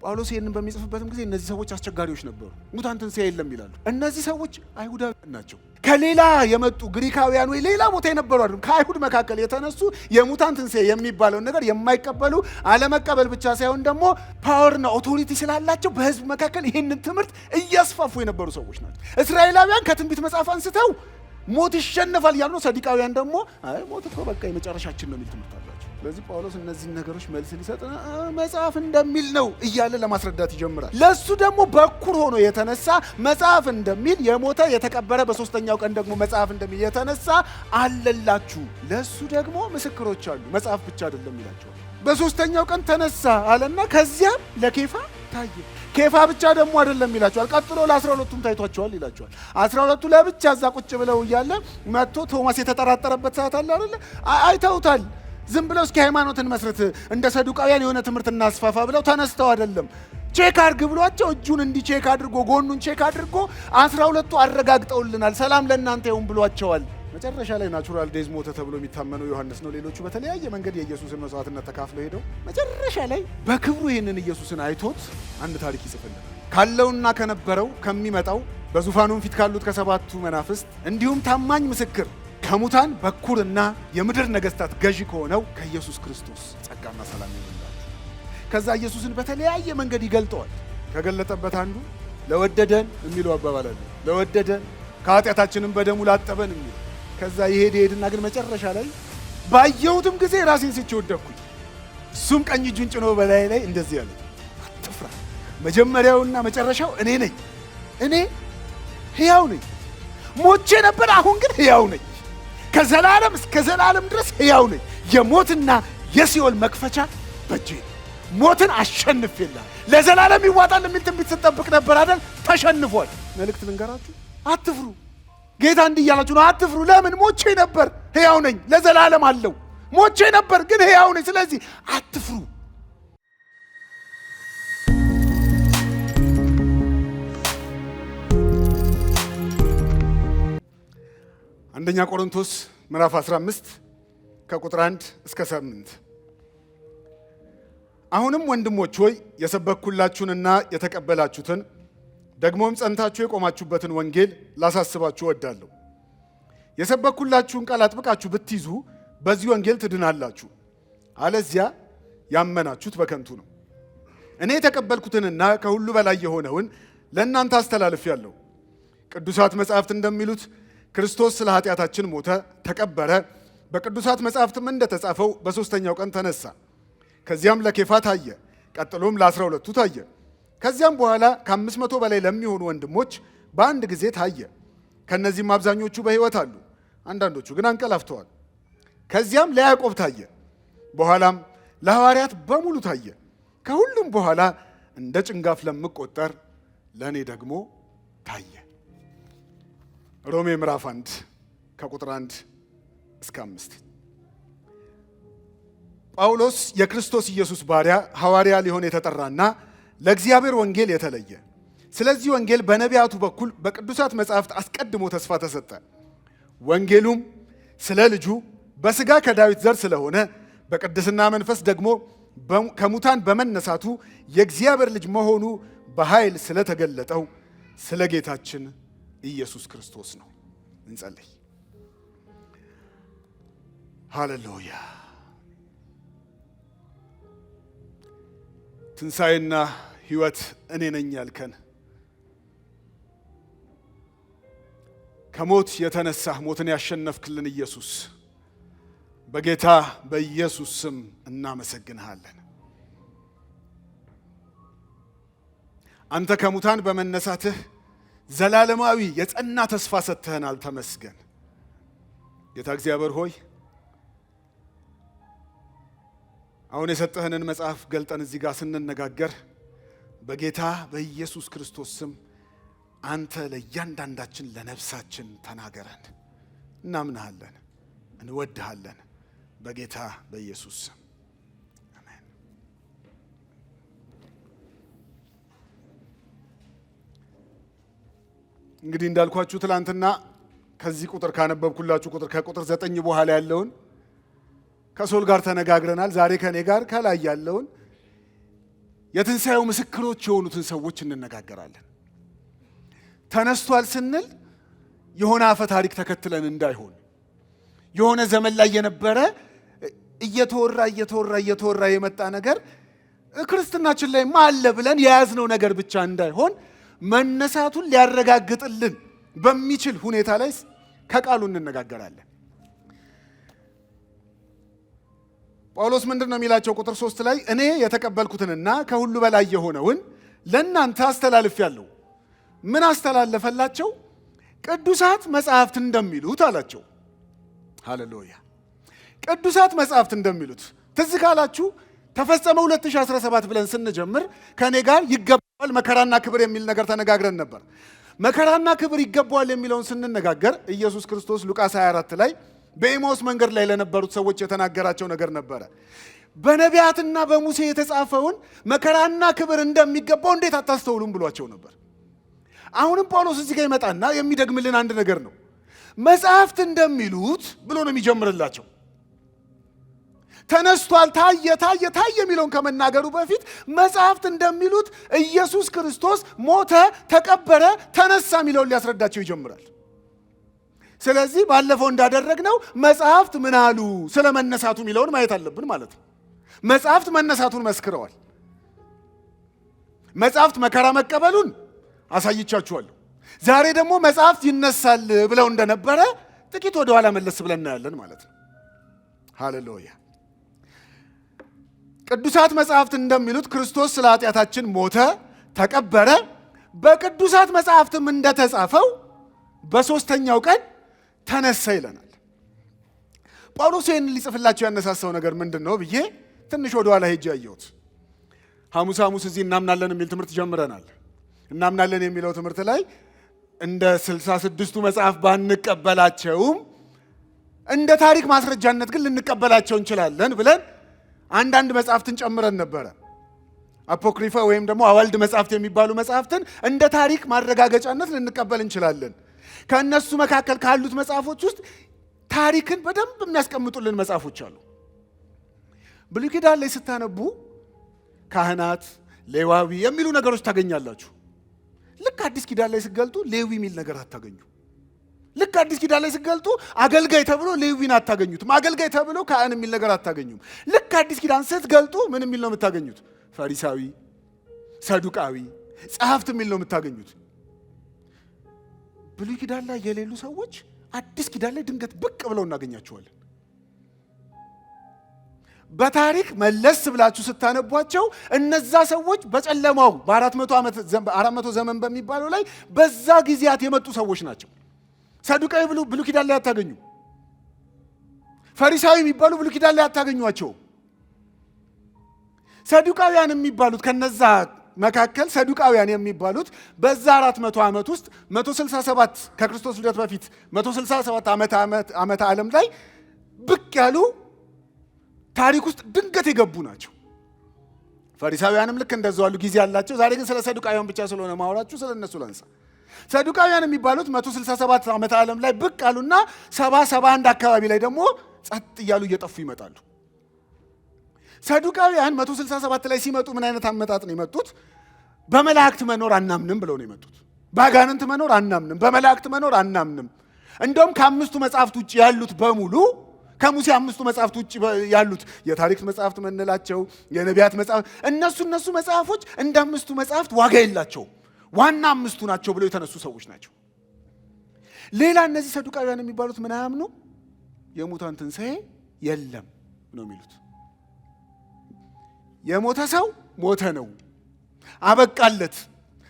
ጳውሎስ ይሄንን በሚጽፍበትም ጊዜ እነዚህ ሰዎች አስቸጋሪዎች ነበሩ። ሙታን ትንሣኤ የለም ይላሉ። እነዚህ ሰዎች አይሁዳውያን ናቸው። ከሌላ የመጡ ግሪካውያን ወይ ሌላ ቦታ የነበሩ አይደሉም። ከአይሁድ መካከል የተነሱ የሙታን ትንሣኤ የሚባለውን ነገር የማይቀበሉ አለመቀበል ብቻ ሳይሆን ደግሞ ፓወርና ኦቶሪቲ ስላላቸው በህዝብ መካከል ይህንን ትምህርት እያስፋፉ የነበሩ ሰዎች ናቸው። እስራኤላውያን ከትንቢት መጽሐፍ አንስተው ሞት ይሸነፋል ያሉ ነው። ሰዲቃውያን ደግሞ አይ ሞት እኮ በቃ የመጨረሻችን ነው የሚል ትምህርት አላቸው። ስለዚህ ጳውሎስ እነዚህን ነገሮች መልስ ሊሰጥ መጽሐፍ እንደሚል ነው እያለ ለማስረዳት ይጀምራል። ለሱ ደግሞ በኩር ሆኖ የተነሳ መጽሐፍ እንደሚል የሞተ የተቀበረ በሶስተኛው ቀን ደግሞ መጽሐፍ እንደሚል የተነሳ አለላችሁ። ለሱ ደግሞ ምስክሮች አሉ፣ መጽሐፍ ብቻ አይደለም ይላቸዋል። በሶስተኛው ቀን ተነሳ አለና ከዚያም ለኬፋ ታየ። ኬፋ ብቻ ደግሞ አይደለም ይላቸዋል። ቀጥሎ ለ12ቱም ታይቷቸዋል ይላቸዋል። 12ቱ ለብቻ እዛ ቁጭ ብለው እያለ መጥቶ ቶማስ የተጠራጠረበት ሰዓት አለ አይደል? አይተውታል። ዝም ብለው እስኪ ሃይማኖትን መስረት እንደ ሰዱቃውያን የሆነ ትምህርት እናስፋፋ ብለው ተነስተው አይደለም። ቼክ አድርግ ብሏቸው እጁን እንዲህ ቼክ አድርጎ ጎኑን ቼክ አድርጎ 12ቱ አረጋግጠውልናል፣ ሰላም ለእናንተ ይሁን ብሏቸዋል። መጨረሻ ላይ ናቹራል ዴዝ ሞተ ተብሎ የሚታመነው ዮሐንስ ነው። ሌሎቹ በተለያየ መንገድ የኢየሱስን መስዋዕትነት ተካፍለው ሄደው መጨረሻ ላይ በክብሩ ይህንን ኢየሱስን አይቶት አንድ ታሪክ ይጽፍልናል። ካለውና ከነበረው ከሚመጣው በዙፋኑም ፊት ካሉት ከሰባቱ መናፍስት እንዲሁም ታማኝ ምስክር ከሙታን በኩርና የምድር ነገስታት ገዢ ከሆነው ከኢየሱስ ክርስቶስ ጸጋና ሰላም ይሁንላችሁ። ከዛ ኢየሱስን በተለያየ መንገድ ይገልጠዋል። ከገለጠበት አንዱ ለወደደን የሚለው አባባል አለ። ለወደደን ከኃጢአታችንም በደሙ ላጠበን የሚለው ከዛ ይሄድና ግን መጨረሻ ላይ ባየሁትም ጊዜ ራሴን ስቼ ወደቅኩኝ። እሱም ቀኝ እጁን ጭኖ በላይ ላይ እንደዚህ ያለ አትፍራ፣ መጀመሪያውና መጨረሻው እኔ ነኝ። እኔ ሕያው ነኝ። ሞቼ ነበር፣ አሁን ግን ሕያው ነኝ። ከዘላለም እስከ ዘላለም ድረስ ሕያው ነኝ። የሞትና የሲኦል መክፈቻ በእጄ ነው። ሞትን አሸንፌልሃለሁ። ለዘላለም ይዋጣል የሚል ትንቢት ስጠብቅ ነበር አይደል? ተሸንፏል። መልእክት ልንገራችሁ፣ አትፍሩ። ጌታ እንዲህ እያላችሁ ነው፣ አትፍሩ። ለምን? ሞቼ ነበር፣ ሕያው ነኝ፣ ለዘላለም አለው። ሞቼ ነበር ግን ሕያው ነኝ። ስለዚህ አትፍሩ። አንደኛ ቆሮንቶስ ምዕራፍ 15 ከቁጥር 1 እስከ 8 አሁንም ወንድሞች ሆይ የሰበኩላችሁንና የተቀበላችሁትን ደግሞም ጸንታችሁ የቆማችሁበትን ወንጌል ላሳስባችሁ እወዳለሁ። የሰበኩላችሁን ቃል አጥብቃችሁ ብትይዙ በዚህ ወንጌል ትድናላችሁ፣ አለዚያ ያመናችሁት በከንቱ ነው። እኔ የተቀበልኩትንና ከሁሉ በላይ የሆነውን ለእናንተ አስተላልፌአለሁ። ቅዱሳት መጻሕፍት እንደሚሉት ክርስቶስ ስለ ኃጢአታችን ሞተ፣ ተቀበረ፣ በቅዱሳት መጻሕፍትም እንደተጻፈው በሦስተኛው ቀን ተነሳ። ከዚያም ለኬፋ ታየ፣ ቀጥሎም ለ12ቱ ታየ። ከዚያም በኋላ ከ500 በላይ ለሚሆኑ ወንድሞች በአንድ ጊዜ ታየ። ከእነዚህም አብዛኞቹ በሕይወት አሉ፣ አንዳንዶቹ ግን አንቀላፍተዋል። ከዚያም ለያዕቆብ ታየ፣ በኋላም ለሐዋርያት በሙሉ ታየ። ከሁሉም በኋላ እንደ ጭንጋፍ ለምቆጠር ለእኔ ደግሞ ታየ። ሮሜ ምዕራፍ 1 ከቁጥር 1 እስከ 5 ጳውሎስ የክርስቶስ ኢየሱስ ባሪያ ሐዋርያ ሊሆን የተጠራና ለእግዚአብሔር ወንጌል የተለየ፣ ስለዚህ ወንጌል በነቢያቱ በኩል በቅዱሳት መጻሕፍት አስቀድሞ ተስፋ ተሰጠ። ወንጌሉም ስለ ልጁ በሥጋ ከዳዊት ዘር ስለሆነ በቅድስና መንፈስ ደግሞ ከሙታን በመነሳቱ የእግዚአብሔር ልጅ መሆኑ በኃይል ስለተገለጠው ስለ ጌታችን ኢየሱስ ክርስቶስ ነው። እንጸልይ። ሃሌሉያ። ትንሣኤና ሕይወት እኔ ነኝ ያልከን፣ ከሞት የተነሳህ ሞትን ያሸነፍክልን ኢየሱስ በጌታ በኢየሱስ ስም እናመሰግንሃለን። አንተ ከሙታን በመነሳትህ ዘላለማዊ የጸና ተስፋ ሰጥተህናል። ተመስገን ጌታ እግዚአብሔር ሆይ፣ አሁን የሰጠህንን መጽሐፍ ገልጠን እዚህ ጋር ስንነጋገር በጌታ በኢየሱስ ክርስቶስ ስም አንተ ለእያንዳንዳችን ለነፍሳችን ተናገረን። እናምንሃለን፣ እንወድሃለን። በጌታ በኢየሱስ ስም አሜን። እንግዲህ እንዳልኳችሁ ትላንትና ከዚህ ቁጥር ካነበብኩላችሁ ቁጥር ከቁጥር 9 በኋላ ያለውን ከሶል ጋር ተነጋግረናል። ዛሬ ከኔ ጋር ከላይ ያለውን የትንሣኤው ምስክሮች የሆኑትን ሰዎች እንነጋገራለን። ተነስቷል ስንል የሆነ አፈ ታሪክ ተከትለን እንዳይሆን የሆነ ዘመን ላይ የነበረ እየተወራ የመጣ ነገር ክርስትናችን ላይ አለ ብለን የያዝነው ነገር ብቻ እንዳይሆን መነሳቱን ሊያረጋግጥልን በሚችል ሁኔታ ላይ ከቃሉ እንነጋገራለን። ጳውሎስ ምንድን ነው የሚላቸው? ቁጥር 3 ላይ እኔ የተቀበልኩትንና ከሁሉ በላይ የሆነውን ለእናንተ አስተላልፌአለሁ። ምን አስተላለፈላቸው? ቅዱሳት መጻሕፍት እንደሚሉት አላቸው። ሃሌሉያ! ቅዱሳት መጻሕፍት እንደሚሉት ትዝ ካላችሁ ተፈጸመ 2017 ብለን ስንጀምር ከኔ ጋር ይገባዋል መከራና ክብር የሚል ነገር ተነጋግረን ነበር። መከራና ክብር ይገባዋል የሚለውን ስንነጋገር ኢየሱስ ክርስቶስ ሉቃስ 24 ላይ በኤማውስ መንገድ ላይ ለነበሩት ሰዎች የተናገራቸው ነገር ነበረ። በነቢያትና በሙሴ የተጻፈውን መከራና ክብር እንደሚገባው እንዴት አታስተውሉም ብሏቸው ነበር። አሁንም ጳውሎስ እዚህ ጋር ይመጣና የሚደግምልን አንድ ነገር ነው። መጽሐፍት እንደሚሉት ብሎ ነው የሚጀምርላቸው። ተነስቷል ታየ የሚለውን ከመናገሩ በፊት መጽሐፍት እንደሚሉት ኢየሱስ ክርስቶስ ሞተ፣ ተቀበረ፣ ተነሳ የሚለውን ሊያስረዳቸው ይጀምራል። ስለዚህ ባለፈው እንዳደረግነው መጽሐፍት ምን አሉ ስለ መነሳቱ የሚለውን ማየት አለብን ማለት ነው። መጽሐፍት መነሳቱን መስክረዋል። መጽሐፍት መከራ መቀበሉን አሳይቻችኋለሁ። ዛሬ ደግሞ መጽሐፍት ይነሳል ብለው እንደነበረ ጥቂት ወደ ኋላ መለስ ብለን እናያለን ማለት ነው። ሃሌሉያ! ቅዱሳት መጽሐፍት እንደሚሉት ክርስቶስ ስለ ኃጢአታችን ሞተ፣ ተቀበረ፣ በቅዱሳት መጽሐፍትም እንደተጻፈው በሦስተኛው ቀን ተነሳ ይለናል። ጳውሎስ ይህን ሊጽፍላቸው ያነሳሳው ነገር ምንድን ነው ብዬ ትንሽ ወደ ኋላ ሄጄ ያየሁት። ሐሙስ እዚህ እናምናለን የሚል ትምህርት ጀምረናል። እናምናለን የሚለው ትምህርት ላይ እንደ 66ቱ መጽሐፍ ባንቀበላቸውም እንደ ታሪክ ማስረጃነት ግን ልንቀበላቸው እንችላለን ብለን አንዳንድ መጽሐፍትን ጨምረን ነበረ። አፖክሪፋ ወይም ደግሞ አዋልድ መጽሐፍት የሚባሉ መጽሐፍትን እንደ ታሪክ ማረጋገጫነት ልንቀበል እንችላለን። ከእነሱ መካከል ካሉት መጽሐፎች ውስጥ ታሪክን በደንብ የሚያስቀምጡልን መጽሐፎች አሉ። ብሉይ ኪዳን ላይ ስታነቡ ካህናት፣ ሌዋዊ የሚሉ ነገሮች ታገኛላችሁ። ልክ አዲስ ኪዳን ላይ ስትገልጡ ሌዊ የሚል ነገር አታገኙ። ልክ አዲስ ኪዳን ላይ ስትገልጡ አገልጋይ ተብሎ ሌዊን አታገኙትም። አገልጋይ ተብሎ ካህን የሚል ነገር አታገኙም። ልክ አዲስ ኪዳን ስትገልጡ ምን የሚል ነው የምታገኙት? ፈሪሳዊ፣ ሰዱቃዊ፣ ጸሐፍት የሚል ነው የምታገኙት። ብሉይ ኪዳን ላይ የሌሉ ሰዎች አዲስ ኪዳን ላይ ድንገት ብቅ ብለው እናገኛቸዋለን። በታሪክ መለስ ብላችሁ ስታነቧቸው እነዛ ሰዎች በጨለማው በ400 ዘመን በሚባለው ላይ በዛ ጊዜያት የመጡ ሰዎች ናቸው። ሰዱቃዊ ብሉይ ኪዳን ላይ አታገኙ። ፈሪሳዊ የሚባሉ ብሉይ ኪዳን ላይ አታገኟቸው። ሰዱቃውያን የሚባሉት ከነዛ መካከል ሰዱቃውያን የሚባሉት በዛ 400 ዓመት ውስጥ 167 ከክርስቶስ ልደት በፊት 167 ዓመተ ዓለም ላይ ብቅ ያሉ ታሪክ ውስጥ ድንገት የገቡ ናቸው። ፈሪሳውያንም ልክ እንደዛው አሉ፣ ጊዜ ያላቸው። ዛሬ ግን ስለ ሰዱቃውያን ብቻ ስለሆነ ማውራችሁ ስለ እነሱ ላንሳ። ሰዱቃውያን የሚባሉት 167 ዓመተ ዓለም ላይ ብቅ አሉና 71 አካባቢ ላይ ደግሞ ጸጥ እያሉ እየጠፉ ይመጣሉ። ሰዱቃውያን 167 ላይ ሲመጡ ምን አይነት አመጣጥ ነው የመጡት? በመላእክት መኖር አናምንም ብለው ነው የመጡት። በአጋንንት መኖር አናምንም፣ በመላእክት መኖር አናምንም። እንደውም ከአምስቱ መጽሐፍት ውጭ ያሉት በሙሉ ከሙሴ አምስቱ መጽሐፍት ውጭ ያሉት የታሪክ መጽሐፍት ምንላቸው፣ የነቢያት መጽሐፍት፣ እነሱ መጽሐፎች እንደ አምስቱ መጽሐፍት ዋጋ የላቸው፣ ዋና አምስቱ ናቸው ብለው የተነሱ ሰዎች ናቸው። ሌላ እነዚህ ሰዱቃውያን የሚባሉት ምን አያምኑ? የሙታን ትንሣኤ የለም ነው የሚሉት። የሞተ ሰው ሞተ ነው፣ አበቃለት።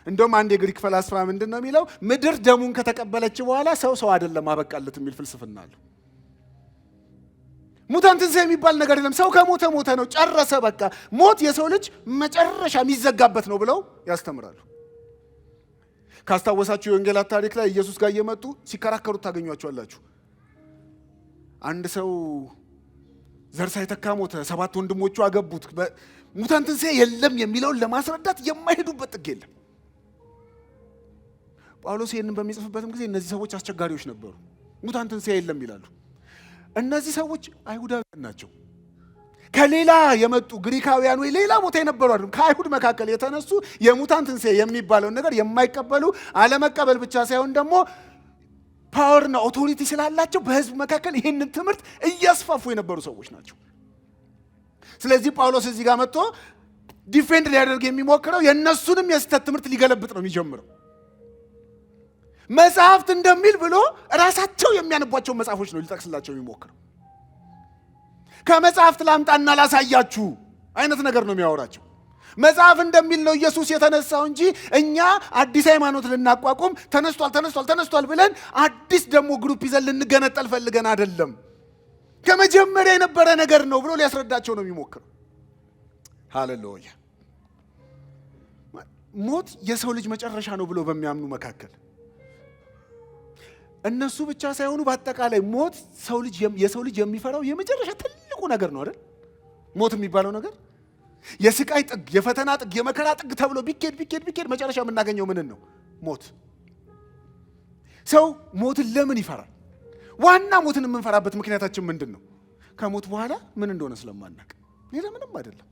እንደውም አንድ የግሪክ ፈላስፋ ምንድን ነው የሚለው? ምድር ደሙን ከተቀበለች በኋላ ሰው አይደለም አበቃለት የሚል ፍልስፍና አለው። ሙታን ትንሣኤ የሚባል ነገር የለም። ሰው ከሞተ ሞተ ነው፣ ጨረሰ፣ በቃ። ሞት የሰው ልጅ መጨረሻ የሚዘጋበት ነው ብለው ያስተምራሉ። ካስታወሳችሁ የወንጌላት ታሪክ ላይ ኢየሱስ ጋር እየመጡ ሲከራከሩ ታገኟቸዋላችሁ። አንድ ሰው ዘር ሳይተካ ሞተ፣ 7 ወንድሞቹ አገቡት። ሙታን ትንሣኤ የለም የሚለውን ለማስረዳት የማይሄዱበት ጥግ የለም። ጳውሎስ ይህንን በሚጽፍበትም ጊዜ እነዚህ ሰዎች አስቸጋሪዎች ነበሩ። ሙታን ትንሣኤ የለም ይላሉ። እነዚህ ሰዎች አይሁዳውያን ናቸው። ከሌላ የመጡ ግሪካውያን ወይ ሌላ ቦታ የነበሩ አይደለም፣ ከአይሁድ መካከል የተነሱ የሙታን ትንሣኤ የሚባለውን ነገር የማይቀበሉ አለመቀበል ብቻ ሳይሆን ደግሞ ፓወርና ኦቶሪቲ ስላላቸው በህዝብ መካከል ይህንን ትምህርት እያስፋፉ የነበሩ ሰዎች ናቸው። ስለዚህ ጳውሎስ እዚህ ጋር መጥቶ ዲፌንድ ሊያደርግ የሚሞክረው የእነሱንም የስተት ትምህርት ሊገለብጥ ነው የሚጀምረው። መጽሐፍት እንደሚል ብሎ ራሳቸው የሚያነቧቸው መጽሐፎች ነው ሊጠቅስላቸው የሚሞክረው። ከመጽሐፍት ላምጣና ላሳያችሁ አይነት ነገር ነው የሚያወራቸው። መጽሐፍ እንደሚል ነው ኢየሱስ የተነሳው እንጂ እኛ አዲስ ሃይማኖት ልናቋቁም ተነስቷል ብለን አዲስ ደግሞ ግሩፕ ይዘን ልንገነጠል ፈልገን አይደለም። ከመጀመሪያ የነበረ ነገር ነው ብሎ ሊያስረዳቸው ነው የሚሞክረው። ሃሌሉያ። ሞት የሰው ልጅ መጨረሻ ነው ብሎ በሚያምኑ መካከል እነሱ ብቻ ሳይሆኑ በአጠቃላይ ሞት የሰው ልጅ የሚፈራው የመጨረሻ ትልቁ ነገር ነው አይደል? ሞት የሚባለው ነገር የስቃይ ጥግ፣ የፈተና ጥግ፣ የመከራ ጥግ ተብሎ ቢኬድ መጨረሻ የምናገኘው ምንን ነው? ሞት። ሰው ሞትን ለምን ይፈራል? ዋና ሞትን የምንፈራበት ምክንያታችን ምንድን ነው? ከሞት በኋላ ምን እንደሆነ ስለማናውቅ፣ ሌላ ምንም አይደለም።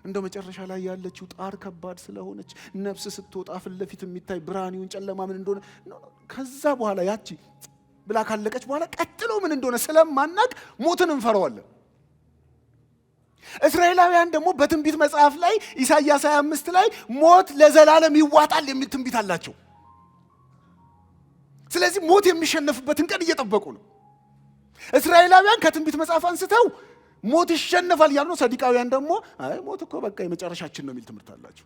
እንደው መጨረሻ ላይ ያለችው ጣር ከባድ ስለሆነች ነፍስ ስትወጣ ፊት ለፊት የሚታይ ብርሃኒውን ጨለማ ምን እንደሆነ፣ ከዛ በኋላ ያቺ ብላ ካለቀች በኋላ ቀጥሎ ምን እንደሆነ ስለማናውቅ ሞትን እንፈራዋለን። እስራኤላውያን ደግሞ በትንቢት መጽሐፍ ላይ ኢሳይያስ 25 ላይ ሞት ለዘላለም ይዋጣል የሚል ትንቢት አላቸው። ስለዚህ ሞት የሚሸነፍበትን ቀን እየጠበቁ ነው። እስራኤላውያን ከትንቢት መጽሐፍ አንስተው ሞት ይሸነፋል ያሉ ነው። ሰዲቃውያን ደግሞ አይ ሞት እኮ በቃ የመጨረሻችን ነው የሚል ትምህርት አላቸው።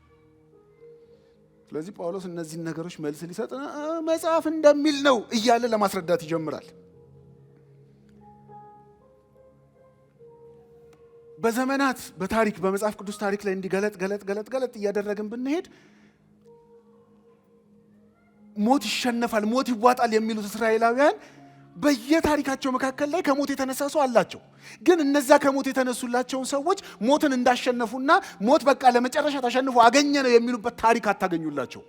ስለዚህ ጳውሎስ እነዚህን ነገሮች መልስ ሊሰጥ መጽሐፍ እንደሚል ነው እያለ ለማስረዳት ይጀምራል። በዘመናት በታሪክ በመጽሐፍ ቅዱስ ታሪክ ላይ እንዲገለጥ እያደረግን ብንሄድ ሞት ይሸነፋል፣ ሞት ይዋጣል የሚሉት እስራኤላውያን በየታሪካቸው መካከል ላይ ከሞት የተነሳ ሰው አላቸው። ግን እነዛ ከሞት የተነሱላቸውን ሰዎች ሞትን እንዳሸነፉና ሞት በቃ ለመጨረሻ ተሸንፎ አገኘ ነው የሚሉበት ታሪክ አታገኙላቸው።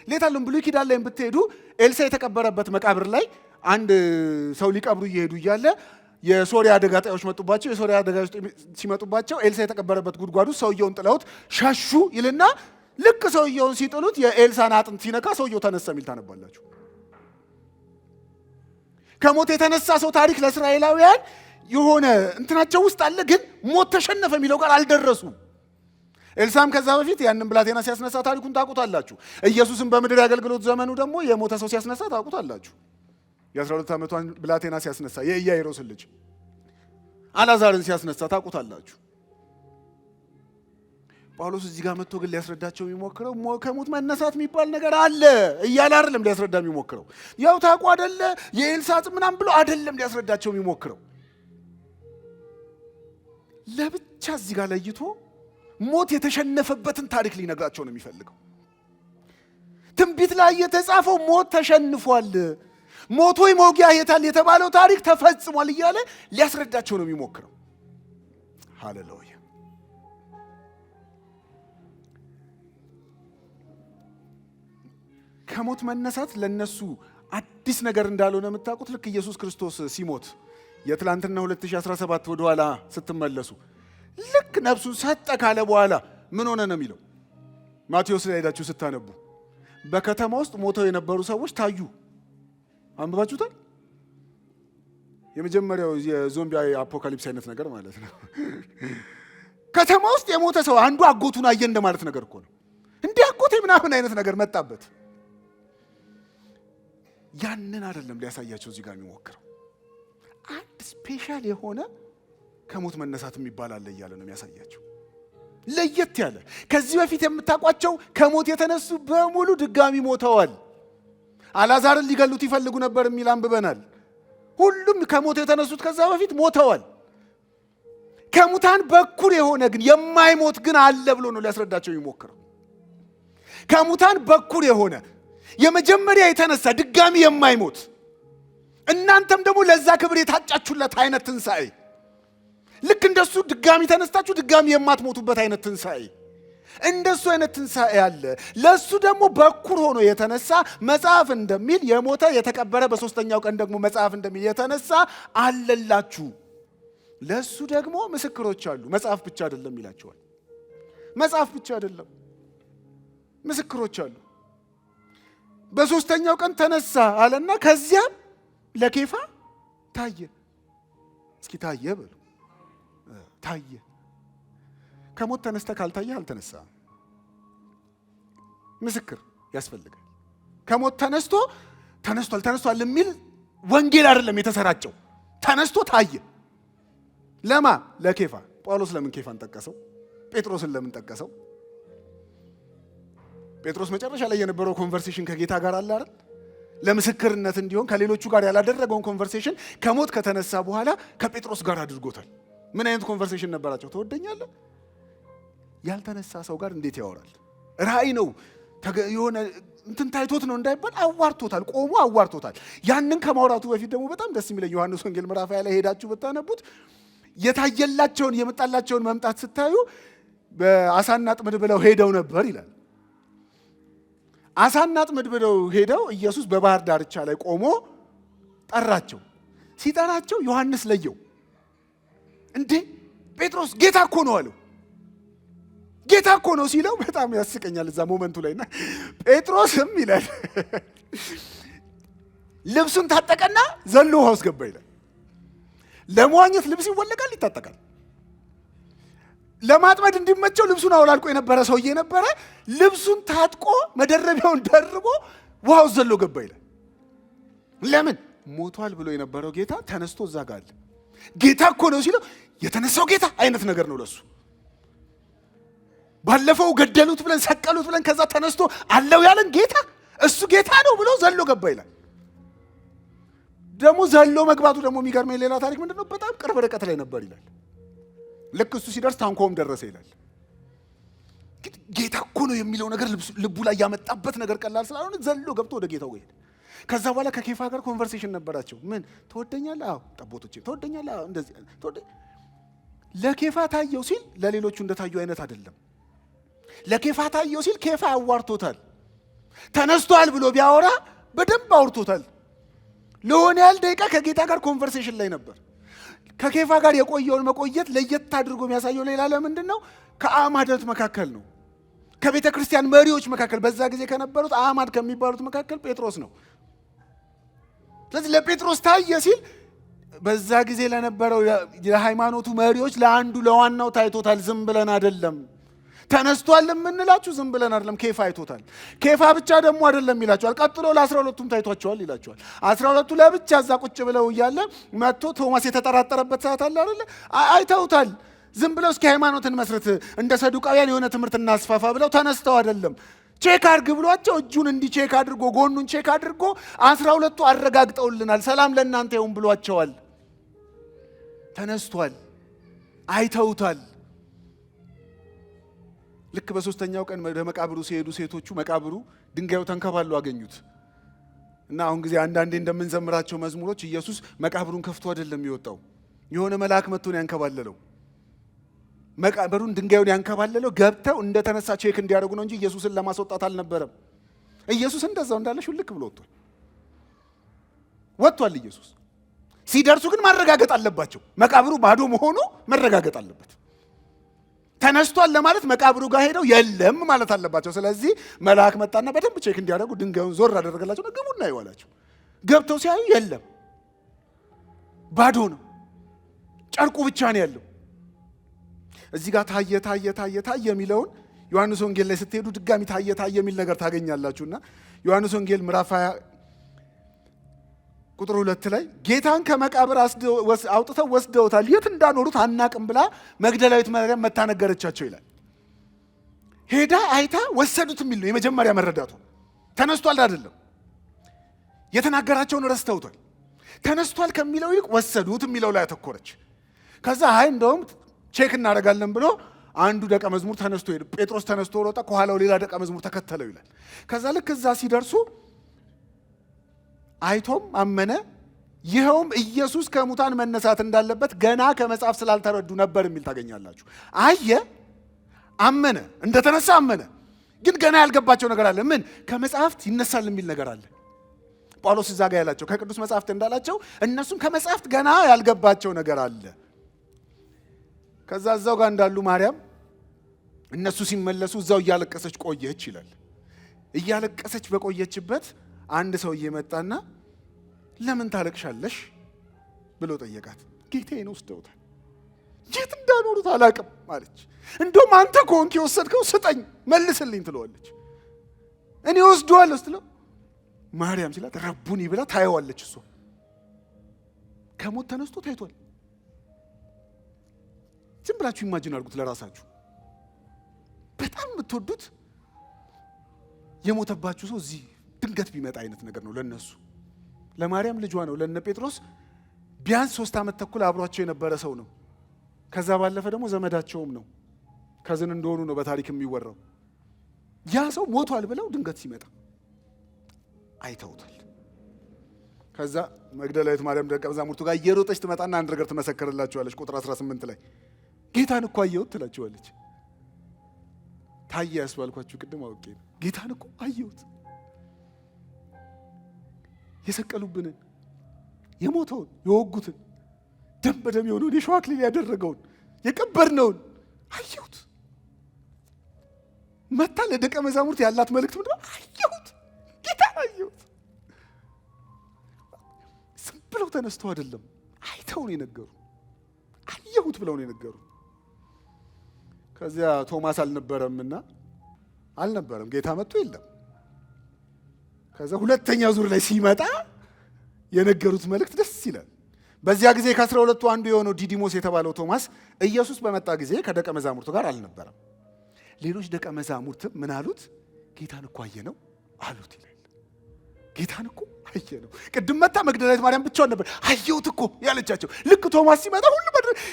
ሌታለም ብሉይ ኪዳን ላይ ብትሄዱ ኤልሳ የተቀበረበት መቃብር ላይ አንድ ሰው ሊቀብሩ እየሄዱ እያለ የሶሪያ አደጋ ጣዮች መጡባቸው። የሶሪያ አደጋ ሲመጡባቸው ኤልሳ የተቀበረበት ጉድጓዱ ሰውየውን ጥለውት ሸሹ ይልና ልክ ሰውየውን ሲጥሉት የኤልሳን አጥንት ሲነካ ሰውየው ተነሳ የሚል ታነባላችሁ። ከሞት የተነሳ ሰው ታሪክ ለእስራኤላውያን የሆነ እንትናቸው ውስጥ አለ፣ ግን ሞት ተሸነፈ የሚለው ጋር አልደረሱ። ኤልሳም ከዛ በፊት ያንን ብላቴና ሲያስነሳ ታሪኩን ታውቁታላችሁ። ኢየሱስም በምድር ያገልግሎት ዘመኑ ደግሞ የሞተ ሰው ሲያስነሳ ታውቁታላችሁ። የ12 ዓመቷን ብላቴና ሲያስነሳ፣ የኢያኢሮስን ልጅ አልዓዛርን ሲያስነሳ ታውቁታላችሁ። ጳውሎስ እዚህ ጋር መጥቶ ግን ሊያስረዳቸው የሚሞክረው ከሞት መነሳት የሚባል ነገር አለ እያለ አይደለም ሊያስረዳ የሚሞክረው። ያው ታውቁ አይደለ የኤልሳ ምናምን ብሎ አይደለም ሊያስረዳቸው የሚሞክረው። ለብቻ እዚህ ጋር ለይቶ ሞት የተሸነፈበትን ታሪክ ሊነግራቸው ነው የሚፈልገው። ትንቢት ላይ የተጻፈው ሞት ተሸንፏል፣ ሞት ወይ መውጊያ የታል የተባለው ታሪክ ተፈጽሟል እያለ ሊያስረዳቸው ነው የሚሞክረው። ሃሌሉያ። ከሞት መነሳት ለነሱ አዲስ ነገር እንዳልሆነ የምታውቁት ልክ ኢየሱስ ክርስቶስ ሲሞት የትላንትና 2017 ወደ ኋላ ስትመለሱ ልክ ነፍሱን ሰጠ ካለ በኋላ ምን ሆነ ነው የሚለው። ማቴዎስ ላይ ሄዳችሁ ስታነቡ በከተማ ውስጥ ሞተው የነበሩ ሰዎች ታዩ። አንብባችሁታል? የመጀመሪያው የዞምቢ አፖካሊፕስ አይነት ነገር ማለት ነው። ከተማ ውስጥ የሞተ ሰው አንዱ አጎቱን አየ እንደማለት ነገር እኮ ነው። እንዲህ አጎቴ ምናምን አይነት ነገር መጣበት። ያንን አይደለም ሊያሳያቸው እዚህ ጋር የሚሞክረው። አንድ ስፔሻል የሆነ ከሞት መነሳት የሚባል አለ እያለ ነው የሚያሳያቸው። ለየት ያለ ከዚህ በፊት የምታውቋቸው ከሞት የተነሱ በሙሉ ድጋሚ ሞተዋል። አልዓዛርን ሊገሉት ይፈልጉ ነበር የሚል አንብበናል። ሁሉም ከሞት የተነሱት ከዛ በፊት ሞተዋል። ከሙታን በኩር የሆነ ግን የማይሞት ግን አለ ብሎ ነው ሊያስረዳቸው የሚሞክረው። ከሙታን በኩር የሆነ የመጀመሪያ የተነሳ ድጋሚ የማይሞት እናንተም ደግሞ ለዛ ክብር የታጫችሁለት አይነት ትንሣኤ፣ ልክ እንደሱ ድጋሚ ተነስታችሁ ድጋሚ የማትሞቱበት አይነት ትንሣኤ፣ እንደሱ አይነት ትንሣኤ አለ። ለሱ ደግሞ በኩር ሆኖ የተነሳ መጽሐፍ እንደሚል የሞተ የተቀበረ በሶስተኛው ቀን ደግሞ መጽሐፍ እንደሚል የተነሳ አለላችሁ። ለሱ ደግሞ ምስክሮች አሉ። መጽሐፍ ብቻ አይደለም ይላቸዋል። መጽሐፍ ብቻ አይደለም፣ ምስክሮች አሉ። በሶስተኛው ቀን ተነሳ አለና ከዚያም ለኬፋ ታየ። እስኪ ታየ በሉ። ታየ። ከሞት ተነስተ ካልታየ አልተነሳም። ምስክር ያስፈልጋል። ከሞት ተነስቷል የሚል ወንጌል አይደለም የተሰራጨው። ተነስቶ ታየ። ለማ? ለኬፋ። ጳውሎስ ለምን ኬፋን ጠቀሰው? ጴጥሮስን ለምን ጠቀሰው? ጴጥሮስ መጨረሻ ላይ የነበረው ኮንቨርሴሽን ከጌታ ጋር አለ አይደል? ለምስክርነት እንዲሆን ከሌሎቹ ጋር ያላደረገውን ኮንቨርሴሽን ከሞት ከተነሳ በኋላ ከጴጥሮስ ጋር አድርጎታል። ምን አይነት ኮንቨርሴሽን ነበራቸው? ትወደኛለህ? ያልተነሳ ሰው ጋር እንዴት ያወራል? ራእይ ነው የሆነ እንትን ታይቶት ነው እንዳይባል አዋርቶታል። ቆሞ አዋርቶታል። ያንን ከማውራቱ በፊት ደግሞ በጣም ደስ የሚለኝ ዮሐንስ ወንጌል ምዕራፍ 20 ላይ ሄዳችሁ ብታነቡት የታየላቸውን የመጣላቸውን መምጣት ስታዩ በአሳና ጥምድ ብለው ሄደው ነበር ይላል። አሳና ጥምድ ብለው ሄደው ኢየሱስ በባህር ዳርቻ ላይ ቆሞ ጠራቸው። ሲጠራቸው ዮሐንስ ለየው። እንዴ ጴጥሮስ ጌታ እኮ ነው አለው። ጌታ እኮ ነው ሲለው በጣም ያስቀኛል እዛ ሞመንቱ ላይና ጴጥሮስም ይላል ልብሱን ታጠቀና ዘሎ ውሃ ውስጥ ገባ ይላል። ለመዋኘት ልብስ ይወለቃል፣ ይታጠቃል። ለማጥመድ እንዲመቸው ልብሱን አውላልቆ የነበረ ሰውዬ ነበረ። ልብሱን ታጥቆ መደረቢያውን ደርቦ ውሃ ውስጥ ዘሎ ገባ ይላል። ለምን? ሞቷል ብሎ የነበረው ጌታ ተነስቶ እዛ ጋር አለ። ጌታ እኮ ነው ሲለው የተነሳው ጌታ አይነት ነገር ነው ለሱ። ባለፈው ገደሉት ብለን ሰቀሉት ብለን ከዛ ተነስቶ አለው ያለን ጌታ እሱ ጌታ ነው ብሎ ዘሎ ገባ ይላል። ደግሞ ዘሎ መግባቱ ደግሞ የሚገርመኝ ሌላ ታሪክ ምንድነው? በጣም ቅርብ ርቀት ላይ ነበር ይላል። ልክ እሱ ሲደርስ ታንኳውም ደረሰ ይላል። ጌታ እኮ ነው የሚለው ነገር ልቡ ላይ ያመጣበት ነገር ቀላል ስላልሆነ ዘሎ ገብቶ ወደ ጌታው ሄደ። ከዛ በኋላ ከኬፋ ጋር ኮንቨርሴሽን ነበራቸው። ምን ትወደኛለህ? አዎ። ጠቦቶቼ ትወደኛለህ? አዎ። እንደዚህ ለኬፋ ታየው ሲል ለሌሎቹ እንደታየው አይነት አይደለም። ለኬፋ ታየው ሲል ኬፋ አዋርቶታል። ተነስቷል ብሎ ቢያወራ በደንብ አውርቶታል። ለሆነ ያህል ደቂቃ ከጌታ ጋር ኮንቨርሴሽን ላይ ነበር። ከኬፋ ጋር የቆየውን መቆየት ለየት አድርጎ የሚያሳየው ሌላ ለምንድን ነው? ከአዕማዳት መካከል ነው። ከቤተ ክርስቲያን መሪዎች መካከል በዛ ጊዜ ከነበሩት አዕማድ ከሚባሉት መካከል ጴጥሮስ ነው። ስለዚህ ለጴጥሮስ ታየ ሲል በዛ ጊዜ ለነበረው የሃይማኖቱ መሪዎች ለአንዱ ለዋናው ታይቶታል። ዝም ብለን አይደለም ተነስቷል የምንላችሁ፣ ዝም ብለን አይደለም። ኬፋ አይቶታል። ኬፋ ብቻ ደግሞ አይደለም ይላቸዋል። ቀጥሎ ለ12ቱም ታይቷቸዋል ይላቸዋል። 12ቱ ለብቻ እዛ ቁጭ ብለው እያለ መጥቶ ቶማስ የተጠራጠረበት ሰዓት አለ አይደለ? አይተውታል። ዝም ብለው እስኪ ሃይማኖትን መስርት እንደ ሰዱቃውያን የሆነ ትምህርት እናስፋፋ ብለው ተነስተው አይደለም። ቼክ አድርግ ብሏቸው እጁን እንዲህ ቼክ አድርጎ ጎኑን ቼክ አድርጎ 12ቱ አረጋግጠውልናል፣ ሰላም ለእናንተ ይሁን ብሏቸዋል። ተነስቷል። አይተውታል። ልክ በሶስተኛው ቀን ወደ መቃብሩ ሲሄዱ ሴቶቹ መቃብሩ ድንጋዩ ተንከባሎ አገኙት እና አሁን ጊዜ አንዳንዴ እንደምንዘምራቸው መዝሙሮች ኢየሱስ መቃብሩን ከፍቶ አይደለም የወጣው። የሆነ መልአክ መጥቶ ነው ያንከባለለው። መቃብሩን ድንጋዩን ያንከባለለው ገብተው እንደተነሳ ቼክ እንዲያደርጉ ነው እንጂ ኢየሱስን ለማስወጣት አልነበረም። ኢየሱስ እንደዛው እንዳለ ሹልክ ብሎ ወጥቷል። ኢየሱስ ሲደርሱ ግን ማረጋገጥ አለባቸው። መቃብሩ ባዶ መሆኑ መረጋገጥ አለበት። ተነስቷል ለማለት መቃብሩ ጋር ሄደው የለም ማለት አለባቸው። ስለዚህ መልአክ መጣና በደንብ ቼክ እንዲያደርጉ ድንጋዩን ዞር አደረገላቸው። ግቡና ይዋላቸው። ገብተው ሲያዩ የለም፣ ባዶ ነው፣ ጨርቁ ብቻ ነው ያለው። እዚህ ጋር ታየ የሚለውን ዮሐንስ ወንጌል ላይ ስትሄዱ ድጋሚ ታየ የሚል ነገር ታገኛላችሁና ዮሐንስ ወንጌል ምዕራፍ 20 ቁጥር 2 ላይ ጌታን ከመቃብር አውጥተው ወስደውታል፣ የት እንዳኖሩት አናቅም ብላ መግደላዊት ማርያም መታ ነገረቻቸው ይላል። ሄዳ አይታ ወሰዱት የሚል ነው የመጀመሪያ መረዳቱ። ተነስቷል አይደለም፣ የተናገራቸውን ረስተውታል። ተነስቷል ከሚለው ይልቅ ወሰዱት የሚለው ላይ አተኮረች። ከዛ እንደውም ቼክ እናደርጋለን ብሎ አንዱ ደቀ መዝሙር ተነስቶ ሄደ። ጴጥሮስ ተነስቶ ወጣ፣ ከኋላው ሌላ ደቀ መዝሙር ተከተለው ይላል። ከዛ ልክ እዛ ሲደርሱ አይቶም አመነ። ይኸውም ኢየሱስ ከሙታን መነሳት እንዳለበት ገና ከመጽሐፍ ስላልተረዱ ነበር የሚል ታገኛላችሁ። አየ፣ አመነ፣ እንደተነሳ አመነ። ግን ገና ያልገባቸው ነገር አለ። ምን? ከመጽሐፍት ይነሳል የሚል ነገር አለ። ጳውሎስ እዛ ጋር ያላቸው ከቅዱስ መጽሐፍት እንዳላቸው እነሱም ከመጽሐፍት ገና ያልገባቸው ነገር አለ። ከዛ እዛው ጋር እንዳሉ ማርያም እነሱ ሲመለሱ እዛው እያለቀሰች ቆየች ይላል። እያለቀሰች በቆየችበት አንድ ሰውዬ መጣና ለምን ታለቅሻለሽ ብሎ ጠየቃት። ጌታዬን ወስደውታል፣ የት እንዳኖሩት አላውቅም አለች። እንደውም አንተ ከሆንክ የወሰድከው ስጠኝ መልስልኝ ትለዋለች። እኔ ወስደዋለሁ ስትለው ማርያም ሲላት ረቡኒ ብላ ታየዋለች። እሷ ከሞት ተነስቶ ታይቷል። ዝም ብላችሁ ኢማጂን አድርጉት ለራሳችሁ። በጣም የምትወዱት የሞተባችሁ ሰው እዚህ ድንገት ቢመጣ አይነት ነገር ነው ለነሱ። ለማርያም ልጇ ነው፣ ለነ ጴጥሮስ ቢያንስ 3 ዓመት ተኩል አብሯቸው የነበረ ሰው ነው። ከዛ ባለፈ ደግሞ ዘመዳቸውም ነው፣ ከዝን እንደሆኑ ነው በታሪክ የሚወራው። ያ ሰው ሞቷል ብለው ድንገት ሲመጣ አይተውታል። ከዛ መግደላዊት ማርያም ደቀ መዛሙርቱ ጋር እየሮጠች ትመጣና አንድ ነገር ትመሰክርላቸዋለች። ቁጥር 18 ላይ ጌታን እኮ አየሁት ትላቸዋለች። ታየ ያስባልኳችሁ ቅድም አውቄ ነው። ጌታን እኮ አየሁት፣ የሰቀሉብንን፣ የሞተውን፣ የወጉትን፣ ደም በደም የሆነውን፣ የሸዋ አክሊል ያደረገውን፣ የቀበርነውን አየሁት። መታ ለደቀ መዛሙርት ያላት መልእክት ምንድነው? አየሁት፣ ጌታን አየሁት። ዝም ብለው ተነስተው አይደለም፣ አይተው ነው የነገሩ። አየሁት ብለው ነው የነገሩ። ከዚያ ቶማስ አልነበረምና ጌታ መጥቶ የለም። ከዛ ሁለተኛ ዙር ላይ ሲመጣ የነገሩት መልእክት ደስ ይላል። በዚያ ጊዜ ከ12ቱ አንዱ የሆነው ዲዲሞስ የተባለው ቶማስ ኢየሱስ በመጣ ጊዜ ከደቀ መዛሙርቱ ጋር አልነበረም። ሌሎች ደቀ መዛሙርትም ምን አሉት? ጌታን እኮ አየነው አሉት ይላል። ጌታን እኮ አየነው። ቅድም መጣ መግደላዊት ማርያም ብቻዋን ነበር አየሁት እኮ ያለቻቸው። ልክ ቶማስ ሲመጣ ሁሉ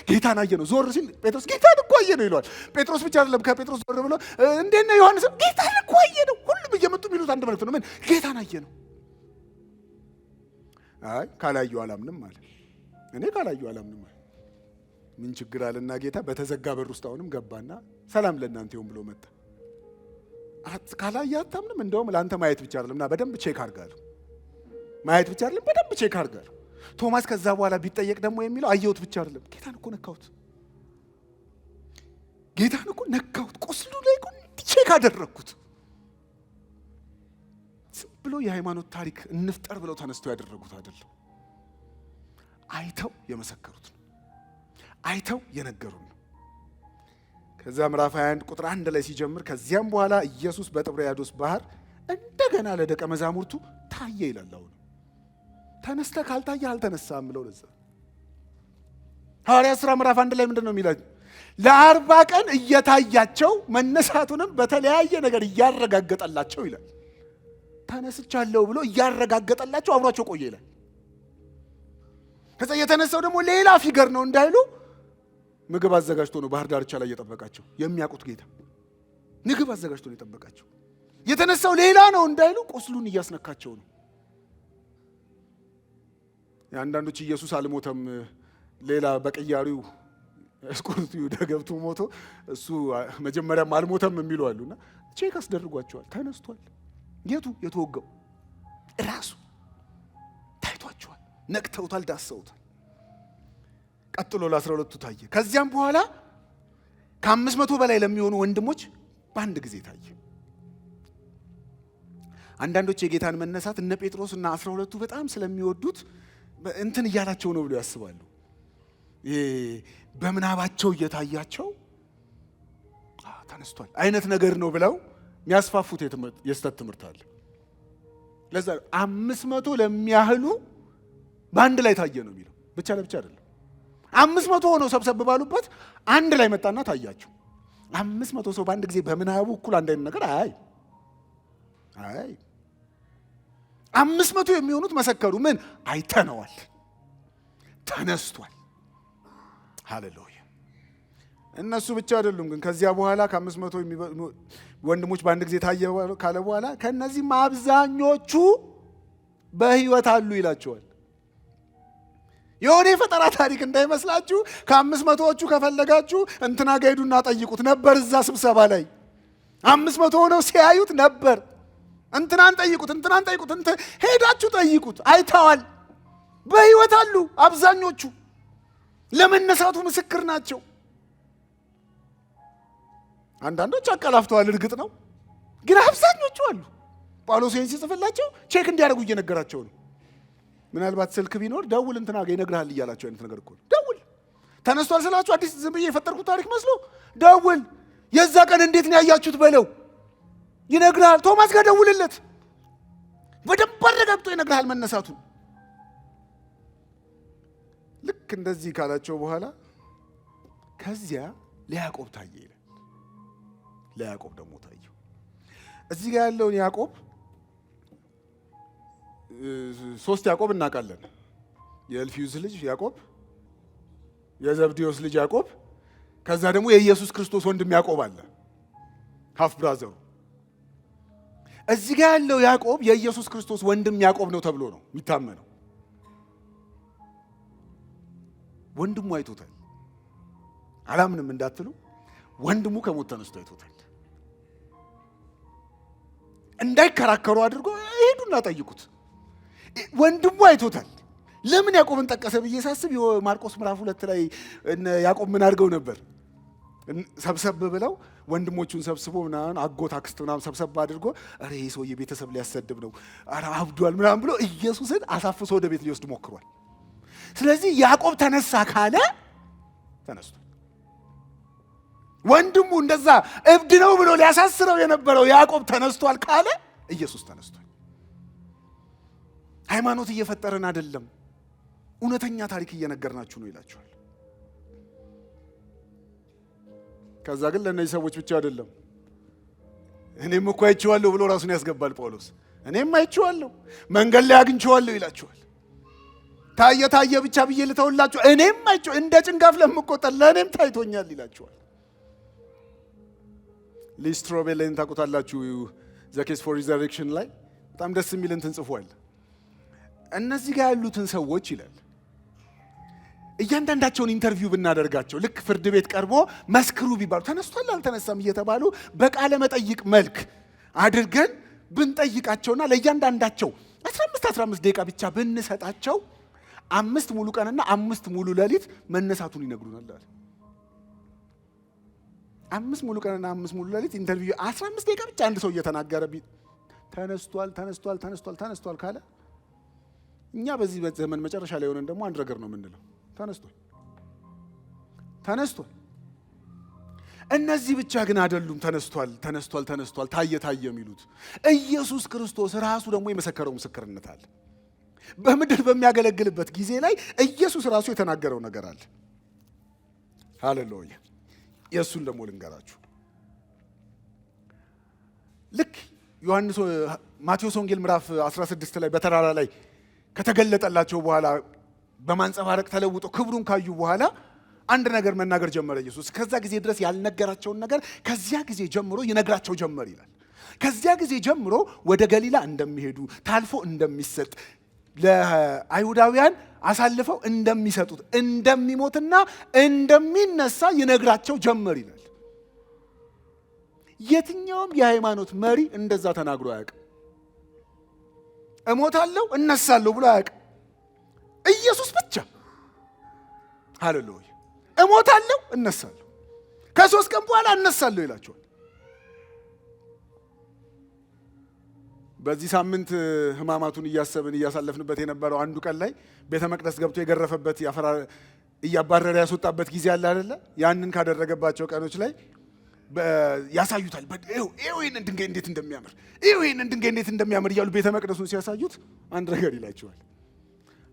ጌታን አየነው። ዞር ሲል ጴጥሮስ ጌታን እኮ አየነው ይለዋል። ጴጥሮስ ብቻ አይደለም፣ ከጴጥሮስ ዞር ብሎ እንዴት ነው ዮሐንስ ጌታን እኮ አየነው። ሁሉም እየመጡ የሚሉት አንድ መልእክት ነው። ምን? ጌታን አየነው። አይ ካላየሁ አላምንም አለ። እኔ ካላየሁ አላምንም አለ። ምን ችግር አለና ጌታ በተዘጋ በር ውስጥ አሁንም ገባና ሰላም ለእናንተ ይሁን ብሎ መጣ። ካላየህ አታምንም? እንደውም ለአንተ ማየት ብቻ አይደለም እና በደንብ ቼክ አድርጋለሁ። ማየት ብቻ አይደለም በደንብ ቼክ አድርጋለሁ። ቶማስ ከዛ በኋላ ቢጠየቅ ደግሞ የሚለው አየሁት ብቻ አይደለም፣ ጌታን እኮ ነካሁት፣ ጌታን እኮ ነካሁት፣ ቁስሉ ላይ እኮ ቼክ አደረግኩት። ዝም ብሎ የሃይማኖት ታሪክ እንፍጠር ብለው ተነስተው ያደረጉት አይደለም። አይተው የመሰከሩት ነው፣ አይተው የነገሩን ነው። ከዛ ምዕራፍ 21 ቁጥር 1 ላይ ሲጀምር ከዚያም በኋላ ኢየሱስ በጥብርያዶስ ባህር እንደገና ለደቀ መዛሙርቱ ታየ ይላል። አሁን ተነስተ ካልታየ አልተነሳም ብለው ለዛ ሐዋርያት ሥራ ምዕራፍ 1 ላይ ምንድን ነው የሚለው? ለ40 ቀን እየታያቸው መነሳቱንም በተለያየ ነገር እያረጋገጠላቸው ይላል። ተነስቻለሁ ብሎ እያረጋገጠላቸው አብሯቸው ቆየ ይላል። ከዛ የተነሳው ደግሞ ሌላ ፊገር ነው እንዳይሉ ምግብ አዘጋጅቶ ነው ባህር ዳርቻ ላይ እየጠበቃቸው። የሚያውቁት ጌታ ምግብ አዘጋጅቶ ነው የጠበቃቸው። የተነሳው ሌላ ነው እንዳይሉ ቁስሉን እያስነካቸው ነው። አንዳንዶች ኢየሱስ አልሞተም ሌላ በቀያሪው እስቆርቱ ይሁዳ ገብቶ ሞቶ እሱ መጀመሪያም አልሞተም የሚሉ አሉና ቼክ አስደርጓቸዋል። ተነስቷል። የቱ የተወጋው ራሱ ታይቷቸዋል። ነቅተውታል፣ ዳሰውታል። ቀጥሎ ለ12ቱ ታየ። ከዚያም በኋላ ከ500 በላይ ለሚሆኑ ወንድሞች በአንድ ጊዜ ታየ። አንዳንዶች የጌታን መነሳት እነ ጴጥሮስ እና 12ቱ በጣም ስለሚወዱት እንትን እያላቸው ነው ብለው ያስባሉ። በምናባቸው እየታያቸው ተነስቷል አይነት ነገር ነው ብለው የሚያስፋፉት የስተት ትምህርት አለ። ለዛ 500 ለሚያህሉ በአንድ ላይ ታየ ነው የሚለው። ብቻ ለብቻ አይደለም። 500 ሆነው ሰብሰብ ባሉበት አንድ ላይ መጣና ታያቸው። 500 ሰው በአንድ ጊዜ በምናቡ እኩል አንድ አይነት ነገር አይ 500 የሚሆኑት መሰከሩ። ምን? አይተነዋል፣ ተነስቷል። ሃሌሉያ። እነሱ ብቻ አይደሉም ግን ከዚያ በኋላ ከ500 ወንድሞች በአንድ ጊዜ ታየ ካለ በኋላ ከነዚህም አብዛኞቹ በሕይወት አሉ ይላቸዋል። የሆነ የፈጠራ ታሪክ እንዳይመስላችሁ። ከ500ዎቹ ከፈለጋችሁ እንትና ጋር ሄዱና ጠይቁት ነበር። እዛ ስብሰባ ላይ 500 ሆነው ሲያዩት ነበር። እንትናን ጠይቁት፣ እንትናን ጠይቁት፣ ሄዳችሁ ጠይቁት። አይተዋል፣ በሕይወት አሉ። አብዛኞቹ ለመነሳቱ ምስክር ናቸው። አንዳንዶች አቀላፍተዋል፣ እርግጥ ነው። ግን አብዛኞቹ አሉ ጳውሎስ ይህን ሲጽፍላቸው ቼክ እንዲያደርጉ እየነገራቸው ነው። ምናልባት ስልክ ቢኖር ደውል እንትና ጋር ይነግርሃል እያላቸው አይነት ነገር እኮ ነው። ደውል ተነስቷል ስላችሁ አዲስ ዝም ብዬ የፈጠርኩት ታሪክ መስሎ ደውል፣ የዛ ቀን እንዴት ነው ያያችሁት በለው፣ ይነግርሃል። ቶማስ ጋር ደውልለት፣ በደንብ አረጋግጦ ይነግርሃል መነሳቱን። ልክ እንደዚህ ካላቸው በኋላ ከዚያ ለያዕቆብ ታየ ይላል። ለያዕቆብ ደግሞ ታየው። እዚህ ጋር ያለውን ያዕቆብ ሶስት ያዕቆብ እናውቃለን። የእልፊዩስ ልጅ ያዕቆብ፣ የዘብዴዎስ ልጅ ያዕቆብ፣ ከዛ ደግሞ የኢየሱስ ክርስቶስ ወንድም ያዕቆብ አለ፣ ሃፍ ብራዘሩ። እዚህ ጋር ያለው ያዕቆብ የኢየሱስ ክርስቶስ ወንድም ያዕቆብ ነው ተብሎ ነው የሚታመነው። ወንድሙ አይቶታል። አላምንም እንዳትሉ፣ ወንድሙ ከሞት ተነስቶ አይቶታል። እንዳይከራከሩ አድርጎ ሄዱና ጠይቁት። ወንድሙ አይቶታል። ለምን ያዕቆብን ጠቀሰ ብዬ ሳስብ ማርቆስ ምዕራፍ 2 ላይ ያዕቆብ ምን አድርገው ነበር? ሰብሰብ ብለው ወንድሞቹን ሰብስቦ ምናምን አጎት አክስት ምናምን ሰብሰብ አድርጎ አረ ይሄ ሰውዬ ቤተሰብ ሊያሰድብ ነው፣ አረ አብዷል ምናምን ብሎ ኢየሱስን አሳፍሶ ወደ ቤት ሊወስድ ሞክሯል። ስለዚህ ያዕቆብ ተነሳ ካለ ተነስቷል። ወንድሙ እንደዛ እብድ ነው ብሎ ሊያሳስረው የነበረው ያዕቆብ ተነስቷል ካለ ኢየሱስ ተነስቷል። ሃይማኖት እየፈጠረን አይደለም፣ እውነተኛ ታሪክ እየነገርናችሁ ነው ይላችኋል። ከዛ ግን ለእነዚህ ሰዎች ብቻ አይደለም፣ እኔም እኮ አይቼዋለሁ ብሎ ራሱን ያስገባል ጳውሎስ። እኔም አይቼዋለሁ፣ መንገድ ላይ አግኝቼዋለሁ ይላችኋል። ታየ ታየ ብቻ ብዬ ልተውላችሁ፣ እኔም አይቼው እንደ ጭንጋፍ ለምቆጠር ለእኔም ታይቶኛል ይላችኋል። ሊስትሮቤልን ታውቁታላችሁ? ዘ ኬስ ፎር ሪዘሬክሽን ላይ በጣም ደስ የሚል እንትን ጽፏል። እነዚህ ጋር ያሉትን ሰዎች ይላል እያንዳንዳቸውን ኢንተርቪው ብናደርጋቸው ልክ ፍርድ ቤት ቀርቦ መስክሩ ቢባሉ ተነስቷል አልተነሳም እየተባሉ በቃለ መጠይቅ መልክ አድርገን ብንጠይቃቸውና ለእያንዳንዳቸው 15 ደቂቃ ብቻ ብንሰጣቸው 5 ሙሉ ቀንና 5 ሙሉ ሌሊት መነሳቱን ይነግሩናል አለ። 5 ሙሉ ቀንና 5 ሙሉ ሌሊት ኢንተርቪው 15 ደቂቃ ብቻ አንድ ሰው እየተናገረ ተነስቷል ካለ እኛ በዚህ ዘመን መጨረሻ ላይ ሆነን ደግሞ አንድ ነገር ነው የምንለው፣ ተነስቷል። እነዚህ ብቻ ግን አይደሉም ተነስቷል ታየ የሚሉት። ኢየሱስ ክርስቶስ ራሱ ደግሞ የመሰከረው ምስክርነት አለ። በምድር በሚያገለግልበት ጊዜ ላይ ኢየሱስ ራሱ የተናገረው ነገር አለ። ሃሌሉያ! የእሱን ደግሞ ልንገራችሁ። ልክ ማቴዎስ ወንጌል ምዕራፍ 16 ላይ በተራራ ላይ ከተገለጠላቸው በኋላ በማንጸባረቅ ተለውጦ ክብሩን ካዩ በኋላ አንድ ነገር መናገር ጀመረ ኢየሱስ። ከዛ ጊዜ ድረስ ያልነገራቸውን ነገር ከዚያ ጊዜ ጀምሮ ይነግራቸው ጀመር ይላል። ከዚያ ጊዜ ጀምሮ ወደ ገሊላ እንደሚሄዱ፣ ታልፎ እንደሚሰጥ፣ ለአይሁዳውያን አሳልፈው እንደሚሰጡት፣ እንደሚሞትና እንደሚነሳ ይነግራቸው ጀመር ይላል። የትኛውም የሃይማኖት መሪ እንደዛ ተናግሮ አያውቅም። እሞታለሁ እነሳለሁ ብሎ አያውቅም። ኢየሱስ ብቻ ሃሌሉያ እሞታለሁ እነሳለሁ፣ ከ3 ቀን በኋላ እነሳለሁ ይላቸዋል። በዚህ ሳምንት ሕማማቱን እያሳለፍንበት የነበረው አንዱ ቀን ላይ ቤተ መቅደስ ገብቶ የገረፈበት እያባረረ ያስወጣበት ጊዜ አለ አይደለ? ያንን ካደረገባቸው ቀኖች ላይ ያሳዩታል። ይሄንን ድንጋይ እንዴት እንደሚያምር እያሉ ቤተ መቅደሱን ሲያሳዩት አንድ ነገር ይላቸዋል።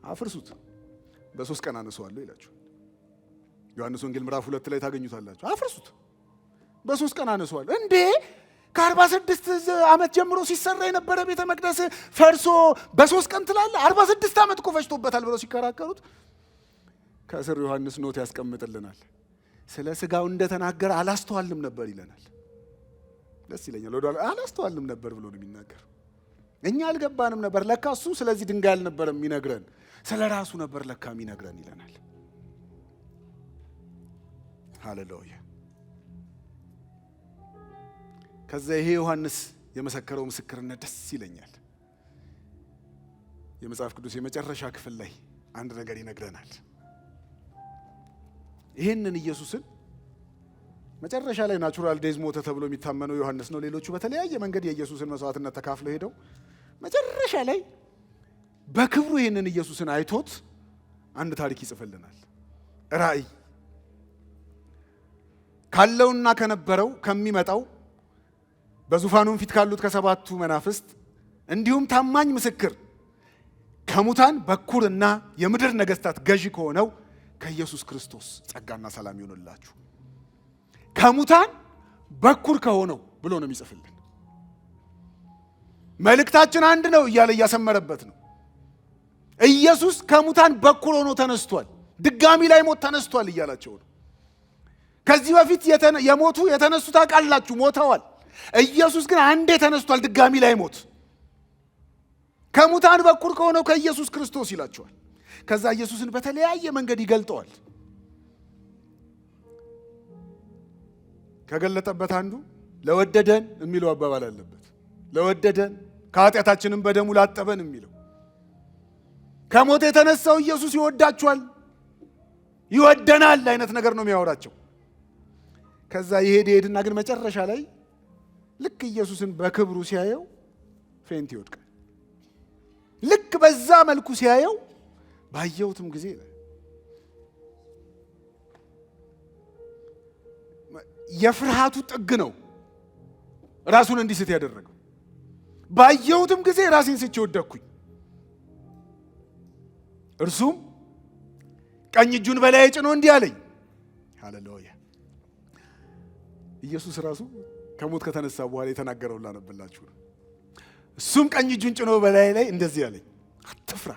አፍርሱት፣ በ3 ቀን አነሳዋለሁ ይላቸዋል። ዮሐንስ ወንጌል ምዕራፍ 2 ላይ ታገኙታላችሁ። አፍርሱት፣ በ3 ቀን አነሳዋለሁ። እንዴ ከ46 ዓመት ጀምሮ ሲሰራ የነበረ ቤተ መቅደስ ፈርሶ በ3 ቀን ትላለህ? 46 ዓመት እኮ ፈጅቶበታል ብለው ሲከራከሩት ከስር ዮሐንስ ኖት ያስቀምጥልናል። ስለ ስጋው እንደተናገረ አላስተዋልም ነበር ይለናል። ደስ ይለኛል። ወደ አላስተዋልም ነበር ብሎ ነው የሚናገር። እኛ አልገባንም ነበር። ለካ እሱ ስለዚህ ድንጋይ አልነበረም የሚነግረን፣ ስለ ራሱ ነበር ለካ የሚነግረን ይለናል። ሃሌሉያ! ከዛ ይሄ ዮሐንስ የመሰከረው ምስክርነት ደስ ይለኛል። የመጽሐፍ ቅዱስ የመጨረሻ ክፍል ላይ አንድ ነገር ይነግረናል። ይህንን ኢየሱስን መጨረሻ ላይ ናቹራል ዴዝ ሞተ ተብሎ የሚታመነው ዮሐንስ ነው። ሌሎቹ በተለያየ መንገድ የኢየሱስን መስዋዕትነት ተካፍለው ሄደው መጨረሻ ላይ በክብሩ ይህንን ኢየሱስን አይቶት አንድ ታሪክ ይጽፍልናል። ራእይ ካለውና ከነበረው ከሚመጣው በዙፋኑም ፊት ካሉት ከሰባቱ መናፍስት እንዲሁም ታማኝ ምስክር ከሙታን በኩርና የምድር ነገስታት ገዢ ከሆነው ከኢየሱስ ክርስቶስ ጸጋና ሰላም ይሁንላችሁ። ከሙታን በኩር ከሆነው ብሎ ነው የሚጽፍልን። መልእክታችን አንድ ነው እያለ እያሰመረበት ነው። ኢየሱስ ከሙታን በኩር ሆኖ ተነስቷል። ድጋሚ ላይ ሞት ተነስቷል እያላቸው ነው። ከዚህ በፊት የሞቱ የተነሱ ታውቃላችሁ፣ ሞተዋል። ኢየሱስ ግን አንዴ ተነስቷል፣ ድጋሚ ላይ ሞት። ከሙታን በኩር ከሆነው ከኢየሱስ ክርስቶስ ይላቸዋል። ከዛ ኢየሱስን በተለያየ መንገድ ይገልጠዋል። ከገለጠበት አንዱ ለወደደን የሚለው አባባል አለበት። ለወደደን ከኃጢአታችንም በደሙ ላጠበን የሚለው ከሞት የተነሳው ኢየሱስ ይወዳቸዋል፣ ይወደናል አይነት ነገር ነው የሚያወራቸው። ከዛ ይሄድና ግን መጨረሻ ላይ ልክ ኢየሱስን በክብሩ ሲያየው ፌንት ይወድቃል። ልክ በዛ መልኩ ሲያየው ባየሁትም ጊዜ የፍርሃቱ ጥግ ነው ራሱን እንዲስት ያደረገው። ባየሁትም ጊዜ ራሴን ስቼ ወደቅኩኝ። እርሱም ቀኝ እጁን በላይ ጭኖ እንዲህ አለኝ። ሃሌሉያ! ኢየሱስ ራሱ ከሞት ከተነሳ በኋላ የተናገረው ላነብላችሁ ነው። እሱም ቀኝ እጁን ጭኖ በላይ ላይ እንደዚህ አለኝ፣ አትፍራ፣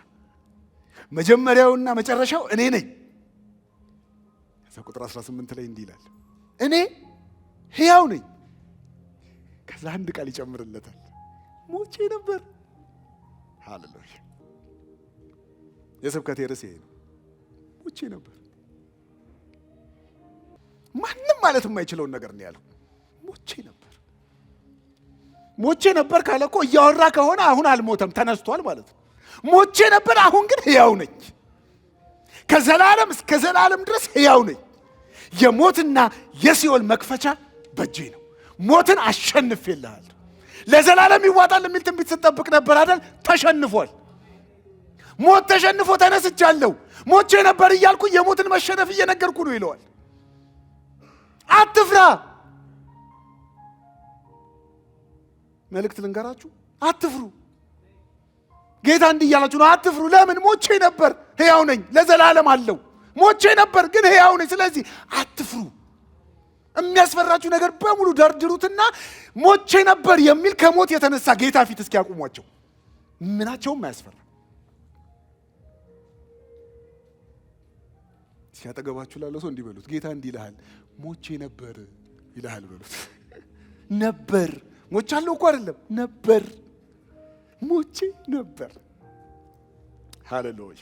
መጀመሪያውና መጨረሻው እኔ ነኝ። ከዛ ቁጥር 18 ላይ እንዲህ ይላል፣ እኔ ሕያው ነኝ። ከዛ አንድ ቃል ይጨምርለታል፣ ሞቼ ነበር። ሃሌሉያ! የስብከቴ ርዕስ ይሄ ነው፣ ሞቼ ነበር። ማንም ማለት የማይችለውን ነገር ነው ያለው። ሞቼ ነበር። ሞቼ ነበር ካለ እኮ እያወራ ከሆነ አሁን አልሞተም፣ ተነስቷል ማለት ነው። ሞቼ ነበር፣ አሁን ግን ሕያው ነኝ። ከዘላለም እስከ ዘላለም ድረስ ሕያው ነኝ። የሞትና የሲኦል መክፈቻ በእጄ ነው። ሞትን አሸንፌልሃል። ለዘላለም ይዋጣል የሚል ትንቢት ስጠብቅ ነበር አይደል? ተሸንፏል። ሞት ተሸንፎ ተነስቻለሁ። ሞቼ ነበር እያልኩ የሞትን መሸነፍ እየነገርኩ ነው ይለዋል። አትፍራ። መልእክት ልንገራችሁ፣ አትፍሩ። ጌታ እንዲህ እያላችሁ ነው፣ አትፍሩ። ለምን? ሞቼ ነበር፣ ሕያው ነኝ፣ ለዘላለም አለው። ሞቼ ነበር ግን ሕያው ነኝ። ስለዚህ አትፍሩ። የሚያስፈራችሁ ነገር በሙሉ ደርድሩትና ሞቼ ነበር የሚል ከሞት የተነሳ ጌታ ፊት እስኪያቆሟቸው ምናቸውም አያስፈራ። ሲያጠገባችሁ ላለው ሰው እንዲህ በሉት፣ ጌታ እንዲህ ይልሃል፣ ሞቼ ነበር ይልሃል በሉት። ነበር ሞቻለሁ እኮ አይደለም፣ ነበር፣ ሞቼ ነበር። ሃሌሉያ!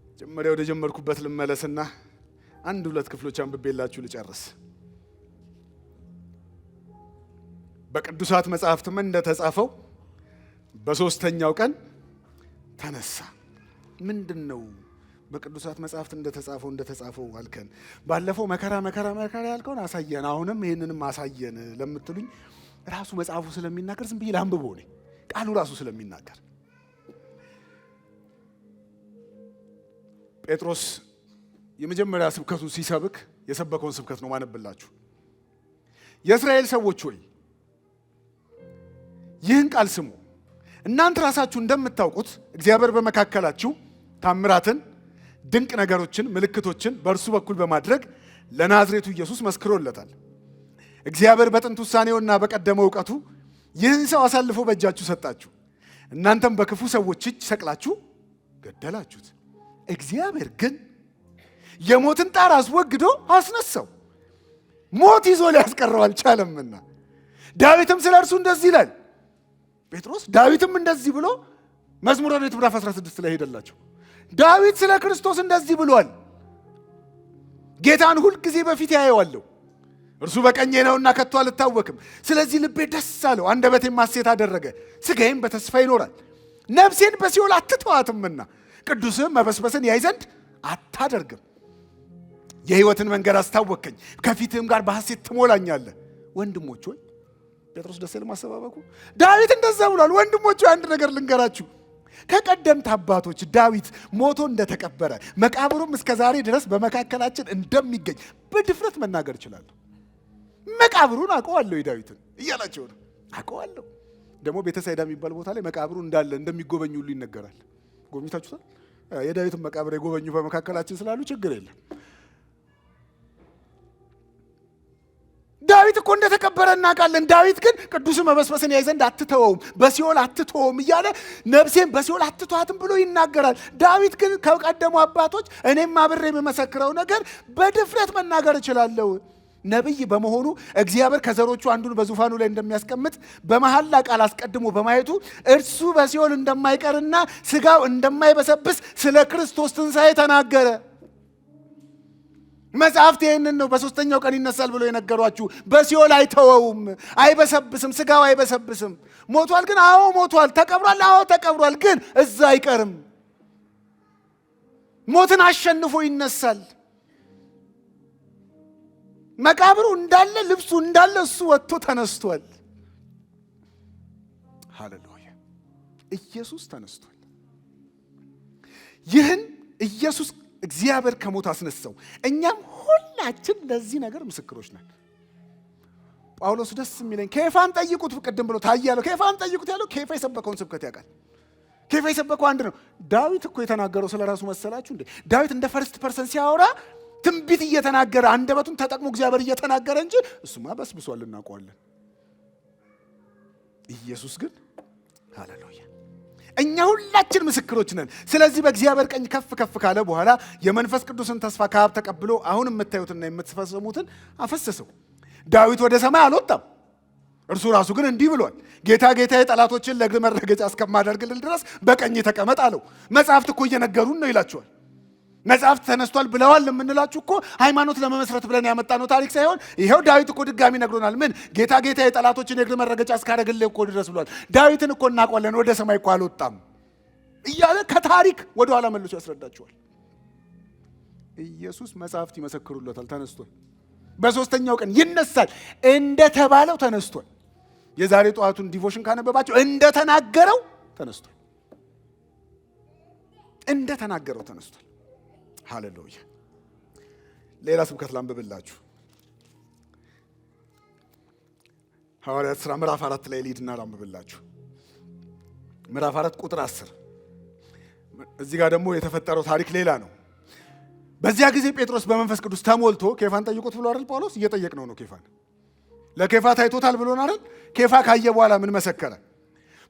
መጀመሪያ ወደ ጀመርኩበት ልመለስና አንድ ሁለት ክፍሎች አንብቤላችሁ ልጨርስ። በቅዱሳት መጻሕፍትም እንደተጻፈው በሦስተኛው ቀን ተነሳ። ምንድን ነው በቅዱሳት መጻሕፍት እንደተጻፈው አልከን? ባለፈው መከራ ያልከውን አሳየን፣ አሁንም ይህንንም አሳየን ለምትሉኝ ራሱ መጽሐፉ ስለሚናገር ዝም ብዬ ላንብበው ነኝ። ቃሉ ራሱ ስለሚናገር ጴጥሮስ የመጀመሪያ ስብከቱን ሲሰብክ የሰበከውን ስብከት ነው ማነብላችሁ። የእስራኤል ሰዎች ሆይ ይህን ቃል ስሙ። እናንተ ራሳችሁ እንደምታውቁት እግዚአብሔር በመካከላችሁ ታምራትን፣ ድንቅ ነገሮችን፣ ምልክቶችን በእርሱ በኩል በማድረግ ለናዝሬቱ ኢየሱስ መስክሮለታል። እግዚአብሔር በጥንት ውሳኔውና በቀደመው እውቀቱ ይህን ሰው አሳልፎ በእጃችሁ ሰጣችሁ። እናንተም በክፉ ሰዎች እጅ ሰቅላችሁ ገደላችሁት። እግዚአብሔር ግን የሞትን ጣር አስወግዶ አስነሳው፣ ሞት ይዞ ሊያስቀረው አልቻለምና። ዳዊትም ስለ እርሱ እንደዚህ ይላል። ጴጥሮስ ዳዊትም እንደዚህ ብሎ መዝሙረ ዳዊት ምዕራፍ 16 ላይ ሄደላቸው። ዳዊት ስለ ክርስቶስ እንደዚህ ብሏል፣ ጌታን ሁል ጊዜ በፊት ያየዋለሁ፣ እርሱ በቀኜ ነውና ከቶ አልታወክም። ስለዚህ ልቤ ደስ አለው፣ አንደበቴም ሐሴት አደረገ፣ ሥጋዬም በተስፋ ይኖራል። ነፍሴን በሲኦል አትተዋትምና ቅዱስህም መበስበስን ያይ ዘንድ አታደርግም። የሕይወትን መንገድ አስታወከኝ፣ ከፊትህም ጋር በሐሴት ትሞላኛለህ። ወንድሞች ሆይ ጴጥሮስ ደስ ይላል ማሰባበቁ። ዳዊት እንደዛ ብሏል። ወንድሞች ሆይ አንድ ነገር ልንገራችሁ። ከቀደምት አባቶች ዳዊት ሞቶ እንደተቀበረ መቃብሩም እስከ ዛሬ ድረስ በመካከላችን እንደሚገኝ በድፍረት መናገር እችላለሁ። መቃብሩን አውቀዋለሁ ዳዊትን እያላቸው ነው። አውቀዋለሁ። ደግሞ ቤተሳይዳ የሚባል ቦታ ላይ መቃብሩ እንዳለ እንደሚጎበኙ ሁሉ ይነገራል። ጎብኝታችሁታል? የዳዊትን መቃብር የጎበኙ በመካከላችን ስላሉ ችግር የለም። ዳዊት እኮ እንደተቀበረ እናውቃለን። ዳዊት ግን ቅዱስ መበስበስን ያይ ዘንድ አትተወውም፣ በሲኦል አትተወውም እያለ ነፍሴን በሲኦል አትተዋትም ብሎ ይናገራል። ዳዊት ግን ከቀደሙ አባቶች እኔም አብሬ የምመሰክረው ነገር በድፍረት መናገር እችላለሁ። ነቢይ በመሆኑ እግዚአብሔር ከዘሮቹ አንዱን በዙፋኑ ላይ እንደሚያስቀምጥ በመሐላ ቃል አስቀድሞ በማየቱ እርሱ በሲኦል እንደማይቀርና ስጋው እንደማይበሰብስ ስለ ክርስቶስ ትንሣኤ ተናገረ። መጽሐፍት ይህንን ነው በሶስተኛው ቀን ይነሳል ብሎ የነገሯችሁ። በሲኦል አይተወውም፣ አይበሰብስም፣ ስጋው አይበሰብስም። ሞቷል ግን? አዎ ሞቷል። ተቀብሯል? አዎ ተቀብሯል። ግን እዛ አይቀርም። ሞትን አሸንፎ ይነሳል። መቃብሩ እንዳለ፣ ልብሱ እንዳለ፣ እሱ ወጥቶ ተነስቷል። ሃሌሉያ! ኢየሱስ ተነስቷል። ይህን ኢየሱስ እግዚአብሔር ከሞት አስነሳው። እኛም ሁላችን ለዚህ ነገር ምስክሮች ነን። ጳውሎስ ደስ የሚለኝ ኬፋን ጠይቁት፣ ቅድም ብሎ ታያለው። ኬፋን ጠይቁት ያለው ኬፋ የሰበከውን ስብከት ያውቃል። ኬፋ የሰበከው አንድ ነው። ዳዊት እኮ የተናገረው ስለ ራሱ መሰላችሁ እንዴ? ዳዊት እንደ ፈርስት ፐርሰን ሲያወራ ትንቢት እየተናገረ አንደበቱን ተጠቅሞ እግዚአብሔር እየተናገረ እንጂ እሱማ በስብሷል፣ እናውቀዋለን። ኢየሱስ ግን ሃሌሉያ! እኛ ሁላችን ምስክሮች ነን። ስለዚህ በእግዚአብሔር ቀኝ ከፍ ከፍ ካለ በኋላ የመንፈስ ቅዱስን ተስፋ ከአብ ተቀብሎ አሁን የምታዩትና የምትፈጽሙትን አፈሰሰው። ዳዊት ወደ ሰማይ አልወጣም። እርሱ ራሱ ግን እንዲህ ብሏል፣ ጌታ ጌታዬ ጠላቶችን ለእግር መረገጫ እስከማደርግልህ ድረስ በቀኝ ተቀመጥ አለው። መጽሐፍት እኮ እየነገሩን ነው ይላቸዋል። መጽሐፍት ተነስቷል ብለዋል የምንላችሁ እኮ ሃይማኖት ለመመስረት ብለን ያመጣነው ታሪክ ሳይሆን ይሄው ዳዊት እኮ ድጋሚ ነግሮናል። ምን ጌታ ጌታ የጠላቶችን የእግር መረገጫ እስካደርግልህ እኮ ድረስ ብሏል። ዳዊትን እኮ እናውቀዋለን፣ ወደ ሰማይ እኮ አልወጣም እያለ ከታሪክ ወደ ኋላ መልሶ ያስረዳቸዋል። ኢየሱስ መጽሐፍት ይመሰክሩለታል፣ ተነስቷል። በሶስተኛው ቀን ይነሳል እንደተባለው ተነስቷል። የዛሬ ጠዋቱን ዲቮሽን ካነበባቸው እንደተናገረው ተነስቷል። እንደተናገረው ተነስቷል። ሃሌሉያ! ሌላ ስብከት ላንብብላችሁ። ሐዋርያት ሥራ ምዕራፍ 4 ላይ ልሂድና ላንብብላችሁ። ምዕራፍ 4 ቁጥር 10። እዚህ ጋር ደግሞ የተፈጠረው ታሪክ ሌላ ነው። በዚያ ጊዜ ጴጥሮስ በመንፈስ ቅዱስ ተሞልቶ ኬፋን ጠይቁት ብሎ አይደል ጳውሎስ? እየጠየቅነው ነው። ኬፋን ለኬፋ ታይቶታል ብሎን አይደል? ኬፋ ካየ በኋላ ምን መሰከረ?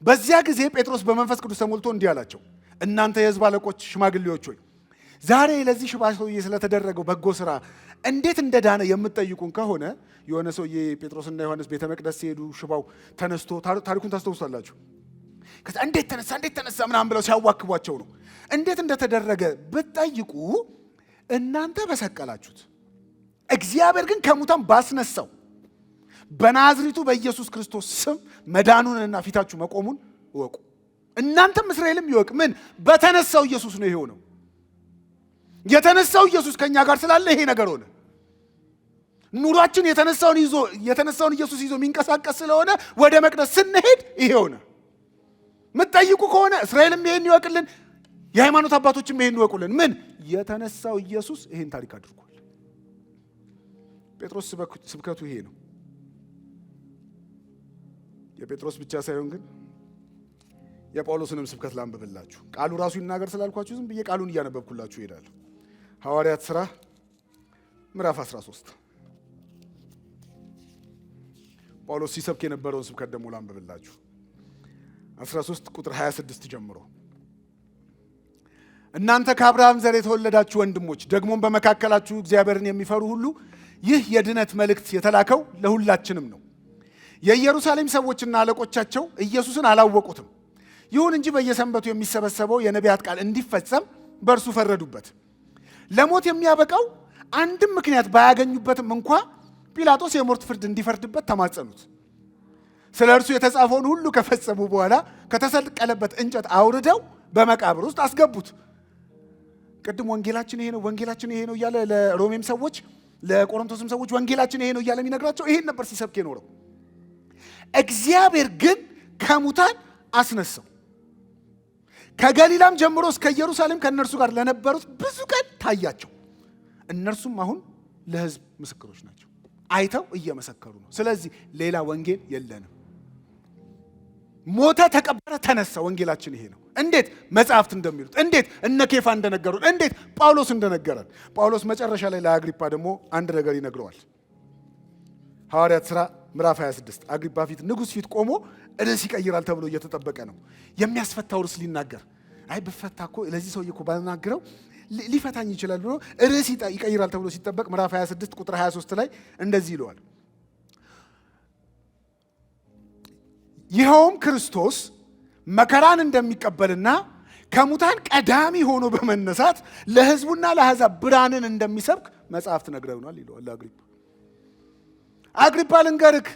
በዚያ ጊዜ ጴጥሮስ በመንፈስ ቅዱስ ተሞልቶ እንዲህ አላቸው፣ እናንተ የሕዝብ አለቆች፣ ሽማግሌዎች ሆይ ዛሬ ለዚህ ሽባ ሰውዬ ስለተደረገው በጎ ስራ እንዴት እንደዳነ የምትጠይቁን ከሆነ የሆነ ሰውዬ ጴጥሮስና ዮሐንስ ቤተ መቅደስ ሲሄዱ ሽባው ተነስቶ ታሪኩን ታስታውሳላችሁ። ከዛ እንዴት ተነሳ ምናምን ብለው ሲያዋክቧቸው ነው። እንዴት እንደተደረገ ብትጠይቁ እናንተ በሰቀላችሁት እግዚአብሔር ግን ከሙታን ባስነሳው በናዝሪቱ በኢየሱስ ክርስቶስ ስም መዳኑንና ፊታችሁ መቆሙን እወቁ። እናንተም እስራኤልም ይወቅ። ምን በተነሳው ኢየሱስ ነው ይሄው ነው። የተነሳው ኢየሱስ ከኛ ጋር ስላለ ይሄ ነገር ሆነ። ኑሯችን የተነሳውን ኢየሱስ ይዞ የሚንቀሳቀስ ስለሆነ ወደ መቅደስ ስንሄድ ይሄ ሆነ። የምትጠይቁ ከሆነ እስራኤልም ይሄን ይወቅልን፣ የሃይማኖት አባቶችም ይሄን ይወቁልን። ምን የተነሳው ኢየሱስ ይሄን ታሪክ አድርጓል። ጴጥሮስ ስብከቱ ይሄ ነው። የጴጥሮስ ብቻ ሳይሆን ግን የጳውሎስንም ስብከት ላንብብላችሁ። ቃሉ ራሱ ይናገር ስላልኳችሁ ዝም ብዬ ቃሉን እያነበብኩላችሁ እሄዳለሁ። ሐዋርያት ሥራ ምዕራፍ 13 ጳውሎስ ሲሰብክ የነበረውን ስብከት ደግሞ ላንብብላችሁ። 13 ቁጥር 26 ጀምሮ እናንተ ከአብርሃም ዘር የተወለዳችሁ ወንድሞች፣ ደግሞም በመካከላችሁ እግዚአብሔርን የሚፈሩ ሁሉ ይህ የድነት መልእክት የተላከው ለሁላችንም ነው። የኢየሩሳሌም ሰዎችና አለቆቻቸው ኢየሱስን አላወቁትም። ይሁን እንጂ በየሰንበቱ የሚሰበሰበው የነቢያት ቃል እንዲፈጸም በእርሱ ፈረዱበት። ለሞት የሚያበቃው አንድም ምክንያት ባያገኙበትም እንኳ ጲላጦስ የሞት ፍርድ እንዲፈርድበት ተማጸኑት። ስለ እርሱ የተጻፈውን ሁሉ ከፈጸሙ በኋላ ከተሰቀለበት እንጨት አውርደው በመቃብር ውስጥ አስገቡት። ቅድም ወንጌላችን ይሄ ነው ወንጌላችን ይሄ ነው እያለ ለሮሜም ሰዎች ለቆሮንቶስም ሰዎች ወንጌላችን ይሄ ነው እያለ የሚነግራቸው ይሄን ነበር ሲሰብክ የኖረው። እግዚአብሔር ግን ከሙታን አስነሳው። ከገሊላም ጀምሮ እስከ ኢየሩሳሌም ከእነርሱ ጋር ለነበሩት ብዙ ቀን ታያቸው። እነርሱም አሁን ለሕዝብ ምስክሮች ናቸው። አይተው እየመሰከሩ ነው። ስለዚህ ሌላ ወንጌል የለንም። ሞተ፣ ተቀበረ፣ ተነሳ። ወንጌላችን ይሄ ነው። እንዴት መጽሐፍት እንደሚሉት፣ እንዴት እነ ኬፋ እንደነገሩን፣ እንዴት ጳውሎስ እንደነገረን። ጳውሎስ መጨረሻ ላይ ለአግሪፓ ደግሞ አንድ ነገር ይነግረዋል። ሐዋርያት ሥራ ምዕራፍ 26 አግሪፓ ፊት ንጉሥ ፊት ቆሞ ርዕስ ይቀይራል ተብሎ እየተጠበቀ ነው። የሚያስፈታው ርዕስ ሊናገር አይ በፈታ እኮ ለዚህ ሰውዬ እኮ ባናግረው ሊፈታኝ ይችላል ብሎ ርዕስ ይቀይራል ተብሎ ሲጠበቅ ምዕራፍ 26 ቁጥር 23 ላይ እንደዚህ ይለዋል። ይኸውም ክርስቶስ መከራን እንደሚቀበልና ከሙታን ቀዳሚ ሆኖ በመነሳት ለሕዝቡና ለአሕዛብ ብርሃንን እንደሚሰብክ መጽሐፍት ነግረውናል ይለዋል ለአግሪፓ። አግሪፓ ልንገርክ፣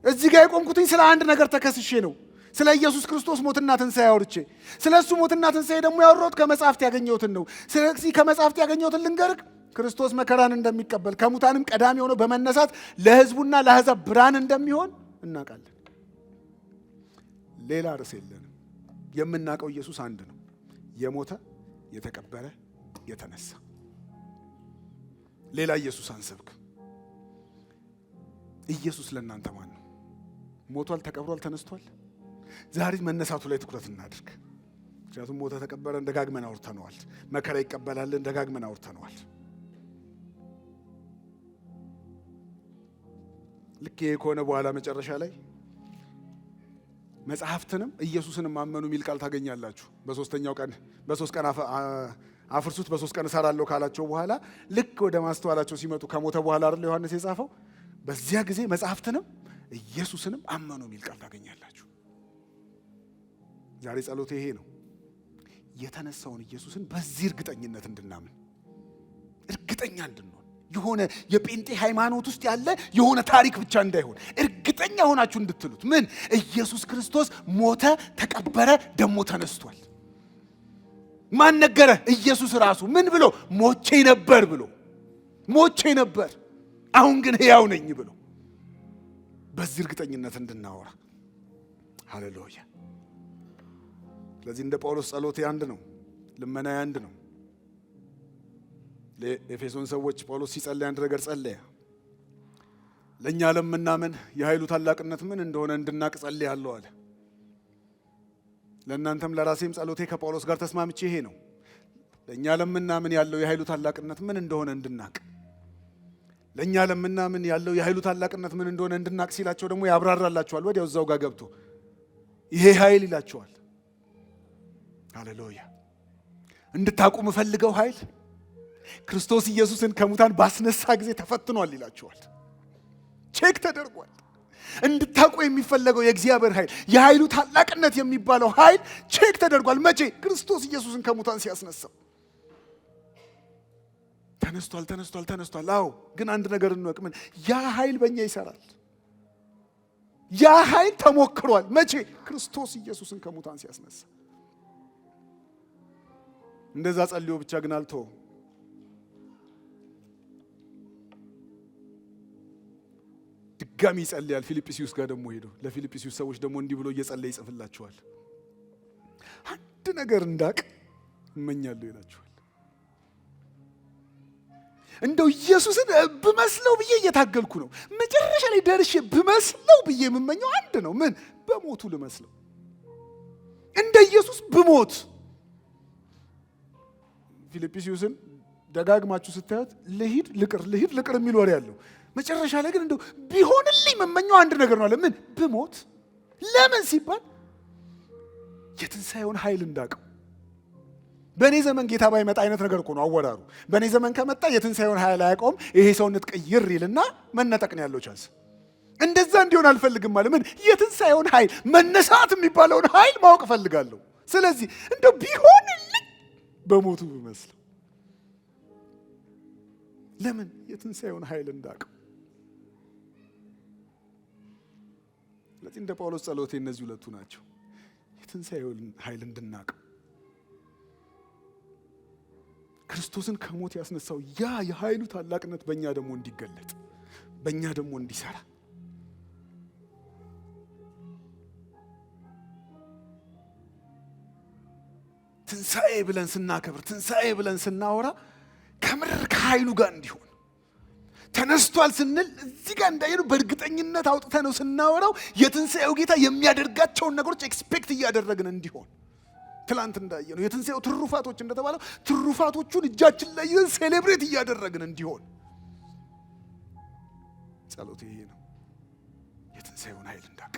እዚህ ጋር የቆምኩትኝ ስለ አንድ ነገር ተከስሼ ነው። ስለ ኢየሱስ ክርስቶስ ሞትና ትንሣኤ አውርቼ፣ ስለ እሱ ሞትና ትንሣኤ ደግሞ ያወራሁት ከመጽሐፍት ያገኘሁትን ነው። ስለዚህ ከመጽሐፍት ያገኘሁትን ልንገርክ፣ ክርስቶስ መከራን እንደሚቀበል ከሙታንም ቀዳሚ ሆኖ በመነሳት ለሕዝቡና ለአሕዛብ ብርሃን እንደሚሆን እናውቃለን። ሌላ ርዕስ የለንም። የምናውቀው ኢየሱስ አንድ ነው። የሞተ የተቀበረ የተነሳ። ሌላ ኢየሱስ አንሰብክ። ኢየሱስ ለእናንተ ማን ነው? ሞቷል፣ ተቀብሯል፣ ተነስቷል። ዛሬ መነሳቱ ላይ ትኩረት እናድርግ። ምክንያቱም ሞተ፣ ተቀበረ ደጋግመን አውርተነዋል። መከራ ይቀበላልን ደጋግመን አውርተነዋል። ልክ ይሄ ከሆነ በኋላ መጨረሻ ላይ መጽሐፍትንም ኢየሱስንም አመኑ የሚል ቃል ታገኛላችሁ። በሶስት ቀን አፍርሱት በሶስት ቀን እሰራለሁ ካላቸው በኋላ ልክ ወደ ማስተዋላቸው ሲመጡ ከሞተ በኋላ አይደል ዮሐንስ የጻፈው። በዚያ ጊዜ መጽሐፍትንም ኢየሱስንም አመኑ የሚል ቃል ታገኛላችሁ። ዛሬ ጸሎቴ ይሄ ነው። የተነሳውን ኢየሱስን በዚህ እርግጠኝነት እንድናምን፣ እርግጠኛ እንድንሆን፣ የሆነ የጴንጤ ሃይማኖት ውስጥ ያለ የሆነ ታሪክ ብቻ እንዳይሆን እርግጠኛ ሆናችሁ እንድትሉት። ምን? ኢየሱስ ክርስቶስ ሞተ፣ ተቀበረ፣ ደግሞ ተነስቷል። ማን ነገረ? ኢየሱስ ራሱ። ምን ብሎ? ሞቼ ነበር ብሎ፣ ሞቼ ነበር አሁን ግን ሕያው ነኝ ብሎ በዚህ እርግጠኝነት እንድናወራ። ሃሌሉያ። ስለዚህ እንደ ጳውሎስ ጸሎቴ አንድ ነው፣ ልመናዬ አንድ ነው። ለኤፌሶን ሰዎች ጳውሎስ ሲጸልይ አንድ ነገር ጸለየ። ለእኛ ለምናምን የኃይሉ ታላቅነት ምን እንደሆነ እንድናቅ ጸልያለሁ አለ። ለእናንተም ለራሴም ጸሎቴ ከጳውሎስ ጋር ተስማምቼ ይሄ ነው። ለእኛ ለምናምን ያለው የኃይሉ ታላቅነት ምን እንደሆነ እንድናቅ፣ ለእኛ ለምናምን ያለው የኃይሉ ታላቅነት ምን እንደሆነ እንድናቅ ሲላቸው ደግሞ ያብራራላቸዋል። ወዲያው እዛው ጋር ገብቶ ይሄ ኃይል ይላቸዋል። ሃሌሉያ። እንድታቁ የምፈልገው ኃይል ክርስቶስ ኢየሱስን ከሙታን ባስነሳ ጊዜ ተፈትኗል ይላቸዋል። ቼክ ተደርጓል። እንድታቁ የሚፈለገው የእግዚአብሔር ኃይል፣ የኃይሉ ታላቅነት የሚባለው ኃይል ቼክ ተደርጓል። መቼ? ክርስቶስ ኢየሱስን ከሙታን ሲያስነሳው። ተነስቷል፣ ተነስቷል፣ ተነስቷል። አዎ፣ ግን አንድ ነገር እንወቅ። ምን? ያ ኃይል በእኛ ይሰራል። ያ ኃይል ተሞክሯል። መቼ? ክርስቶስ ኢየሱስን ከሙታን ሲያስነሳ። እንደዛ ጸልዮ ብቻ ግን አልተወም። ድጋሚ ይጸልያል። ፊልጵስዩስ ጋር ደግሞ ሄዶ ለፊልጵስዩስ ሰዎች ደግሞ እንዲህ ብሎ እየጸለየ ይጽፍላቸዋል። አንድ ነገር እንዳቅ እመኛለሁ ይላቸዋል። እንደው ኢየሱስን ብመስለው ብዬ እየታገልኩ ነው። መጨረሻ ላይ ደርሼ ብመስለው ብዬ የምመኘው አንድ ነው። ምን? በሞቱ ልመስለው። እንደ ኢየሱስ ብሞት። ፊልጵስዩስን ደጋግማችሁ ስታዩት ልሂድ ልቅር፣ ልሂድ ልቅር የሚል ወሬ ያለው። መጨረሻ ላይ ግን እንደው ቢሆንልኝ የምመኘው አንድ ነገር ነው አለ። ምን? ብሞት። ለምን ሲባል የትንሣኤውን ኃይል እንዳቀው። በእኔ ዘመን ጌታ ባይመጣ አይነት ነገር እኮ ነው አወራሩ። በእኔ ዘመን ከመጣ የትንሣኤውን ኃይል አያውቀውም። ይሄ ሰውነት ቀይር ይልና መነጠቅ ነው ያለው ቻንስ። እንደዛ እንዲሆን አልፈልግም ማለት ምን? የትንሣኤውን ኃይል መነሳት የሚባለውን ኃይል ማወቅ እፈልጋለሁ። ስለዚህ እንደው ቢሆንልኝ በሞቱ ብመስለው። ለምን? የትንሣኤውን ኃይል እንዳውቀው። ስለዚህ እንደ ጳውሎስ ጸሎቴ እነዚህ ሁለቱ ናቸው። የትንሣኤውን ኃይል እንድናውቀው። ክርስቶስን ከሞት ያስነሳው ያ የኃይሉ ታላቅነት በእኛ ደግሞ እንዲገለጥ፣ በእኛ ደግሞ እንዲሰራ ትንሣኤ ብለን ስናከብር፣ ትንሣኤ ብለን ስናወራ ከምር ከኃይሉ ጋር እንዲሆን ተነስቷል ስንል እዚህ ጋር እንዳይሉ በእርግጠኝነት አውጥተነው ስናወራው የትንሣኤው ጌታ የሚያደርጋቸውን ነገሮች ኤክስፔክት እያደረግን እንዲሆን ትላንት እንዳየነው የትንሣኤው ትሩፋቶች እንደተባለው ትሩፋቶቹን እጃችን ላይ ሴሌብሬት እያደረግን እንዲሆን ጸሎት ይሄ ነው። የትንሣኤውን ኃይል እንዳቅ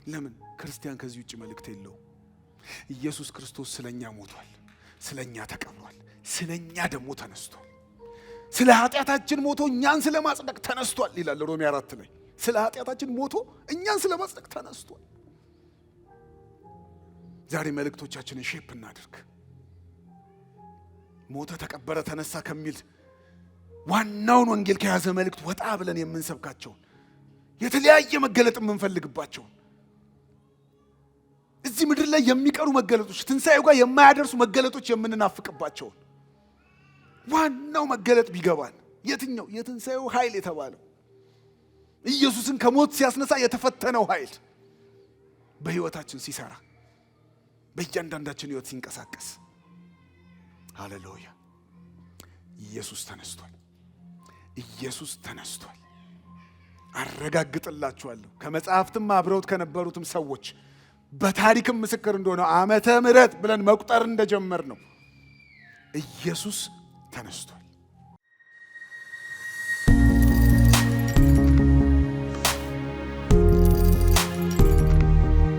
ለምን ክርስቲያን ከዚህ ውጭ መልእክት የለው። ኢየሱስ ክርስቶስ ስለኛ ሞቷል፣ ስለኛ ተቀብሯል፣ ስለኛ ደግሞ ተነስቷል። ስለ ኃጢአታችን ሞቶ እኛን ስለማጽደቅ ተነስቷል ይላል ሮሜ 4 ላይ። ስለ ኃጢአታችን ሞቶ እኛን ስለማጽደቅ ተነስቷል። ዛሬ መልእክቶቻችንን ሼፕ እናድርግ። ሞተ፣ ተቀበረ፣ ተነሳ ከሚል ዋናውን ወንጌል ከያዘ መልእክት ወጣ ብለን የምንሰብካቸውን የተለያየ መገለጥ የምንፈልግባቸውን እዚህ ምድር ላይ የሚቀሩ መገለጦች፣ ትንሣኤው ጋር የማያደርሱ መገለጦች የምንናፍቅባቸውን ዋናው መገለጥ ቢገባን የትኛው የትንሣኤው ኃይል የተባለው ኢየሱስን ከሞት ሲያስነሳ የተፈተነው ኃይል በሕይወታችን ሲሰራ፣ በእያንዳንዳችን ሕይወት ሲንቀሳቀስ፣ ሃሌሉያ! ኢየሱስ ተነስቷል። ኢየሱስ ተነስቷል። አረጋግጥላችኋለሁ ከመጽሐፍትም አብረውት ከነበሩትም ሰዎች በታሪክም ምስክር እንደሆነ ዓመተ ምሕረት ብለን መቁጠር እንደጀመር ነው ኢየሱስ ተነስቷል።